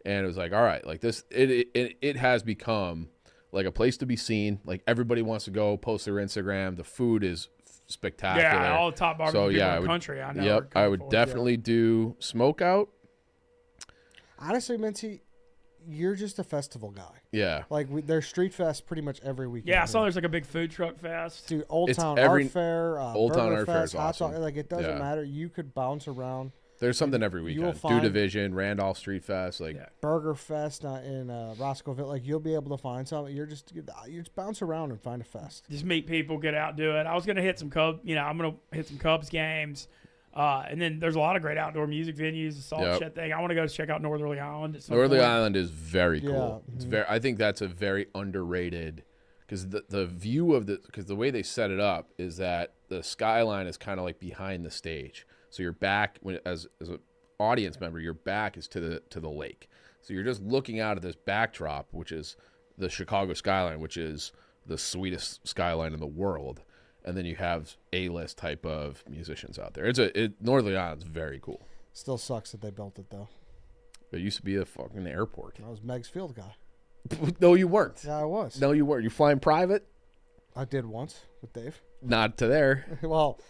and it was like all right, like this. It has become like a place to be seen. Like everybody wants to go post their Instagram. The food is spectacular. yeah, all the top barbecue people in the would, country. I know. Yep, I would definitely do smoke out. Honestly, Mintzy, you're just a festival guy. Yeah, Like there's street fest pretty much every weekend. Yeah, I saw there's like a big food truck fest. Dude, Old It's Town every- Art Fair, Old Town Burger Art Fair Fest, is hot awesome. dog, like it doesn't Yeah. matter. You could bounce around. there's something every You will weekend. find- Do Division, Randolph Street Fest, like Yeah. Burger Fest in Roscoeville, like you'll be able to find something. You just bounce around and find a fest. Just meet people, get out, do it. I was gonna hit some I'm gonna hit some Cubs games, and then there's a lot of great outdoor music venues. The Salt Yep. Shed thing. I want to go check out Northerly Island. At some Northerly point. Island is very cool. Yeah. It's very. I think that's a very underrated because the view of because the way they set it up is that the skyline is kind of like behind the stage, so your back as an audience member, your back is to the lake, so you're just looking out at this backdrop, which is the Chicago skyline, which is the sweetest skyline in the world, and then you have A-list type of musicians out there. Northerly Island's very cool. Still sucks that they built it though. It used to be a fucking airport. I was Meigs Field guy. No, you weren't. Yeah, I was. No, you weren't. You flying private? I did once with Dave. Not to there. Well,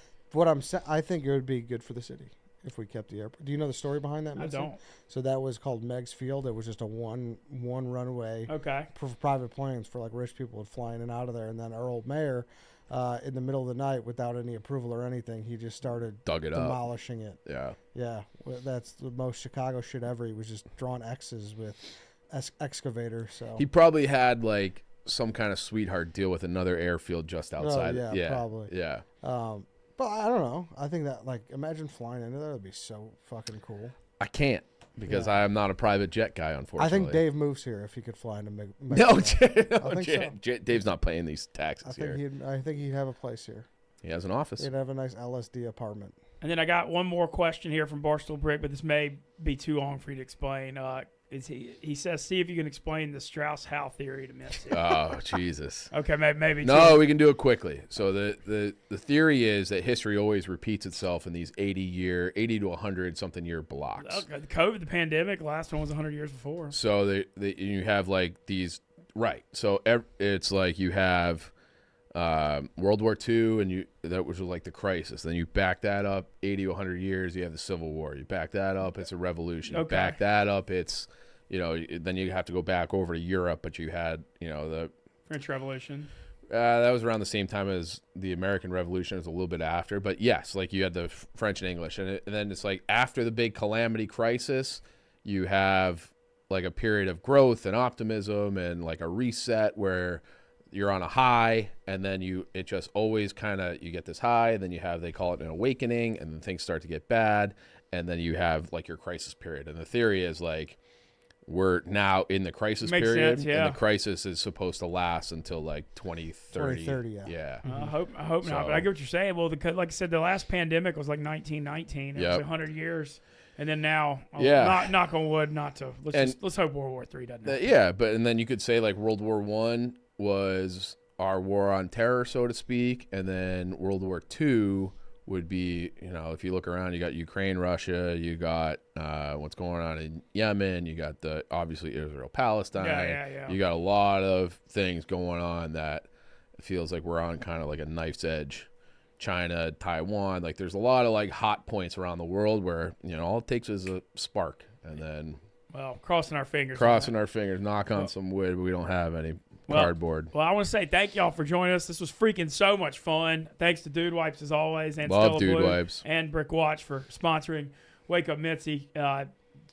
I think it would be good for the city if we kept the airport. Do you know the story behind that? I Mintzy? don't. So that was called Meigs Field. It was just a one runway Okay. for private planes for like rich people would fly in and out of there. And then our old mayor, in the middle of the night, without any approval or anything, he just started Dug it up. demolishing it. Yeah. Yeah, that's the most Chicago shit ever. He was just drawing X's with excavator. So He probably had like some kind of sweetheart deal with another airfield just outside. yeah, probably. Yeah. But I don't know. I think that like imagine flying into that would be so fucking cool. I can't because Yeah. I am not a private jet guy, unfortunately. I think Dave moves here if he could fly into Meigs. No, I think so. Dave's not paying these taxes here. I think he'd have a place here. He has an office. He'd have a nice LSD apartment. And then I got one more question here from Barstool Brick, but this may be too long for you to explain. He says, see if you can explain the Strauss-Howe theory to Mintzy. Oh, Jesus. Okay, maybe. No, we can do it quickly. So the theory is that history always repeats itself in these 80 to 100 something year blocks. Okay, COVID, the pandemic, the last one was 100 years before. So you have like these, right. So it's like you have World War II, and that was like the crisis. Then you back that up 80 to 100 years, you have the Civil War. You back that up, it's a revolution. You back that up, it's, then you have to go back over to Europe, but you had, the French Revolution. that was around the same time as the American Revolution. It was a little bit after, but yes, like you had the French and English, and then it's like after the big calamity crisis, you have like a period of growth and optimism and like a reset where you're on a high, and then it just always kind of, you get this high, and then they call it an awakening, and then things start to get bad, and then you have like your crisis period. And the theory is like we're now in the crisis period, sense, yeah. and the crisis is supposed to last until like 2030. 2030, yeah. I hope not, but I get what you're saying. Well, like I said, the last pandemic was like 1919. It was 100 years. And then now, knock on wood, not to. Let's hope World War III doesn't happen. And then you could say like World War I was our war on terror, so to speak, and then World War II would be, if you look around, you got Ukraine, Russia, you got what's going on in Yemen, you got obviously Israel, Palestine. Yeah. You got a lot of things going on that it feels like we're on kind of like a knife's edge. China, Taiwan, like there's a lot of like hot points around the world where, all it takes is a spark, and then crossing our fingers, knock on some wood. We don't have any cardboard. Well, I want to say thank y'all for joining us. This was freaking so much fun. Thanks to Dude Wipes as always, and Love Stella Dude Blue Wipes and Brick Watch for sponsoring Wake Up Mintzy.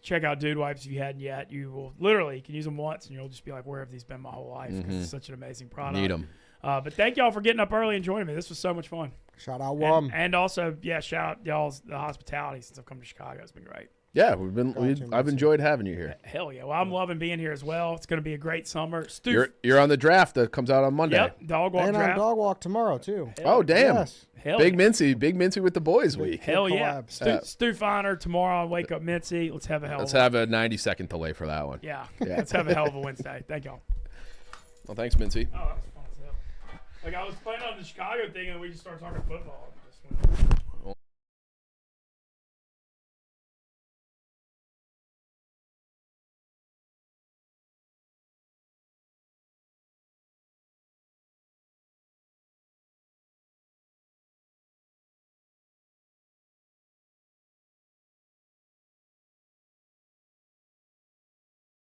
Check out Dude Wipes if you hadn't yet. You will you can use them once, and you'll just be like, where have these been my whole life? Because it's such an amazing product. Need them. But thank y'all for getting up early and joining me. This was so much fun. Shout out WUM. And also, shout out y'all's the hospitality since I've come to Chicago. It's been great. Yeah, I've enjoyed having you here. Hell yeah. Well, I'm loving being here as well. It's going to be a great summer. You're on the draft that comes out on Monday. Yep, dog walk and draft. on dog walk tomorrow too. Oh, damn. Yes. Hell Big yeah. Mintzy with the boys week. Hell yeah. collab. Stu Finer tomorrow on Wake Up Mintzy. Let's have a hell Let's of a have a 90-second delay for that one. Yeah. Let's have a hell of a Wednesday. Thank y'all. Well, thanks, Mintzy. Oh, that was fun as hell. Like, I was playing on the Chicago thing, and we just started talking football. Just went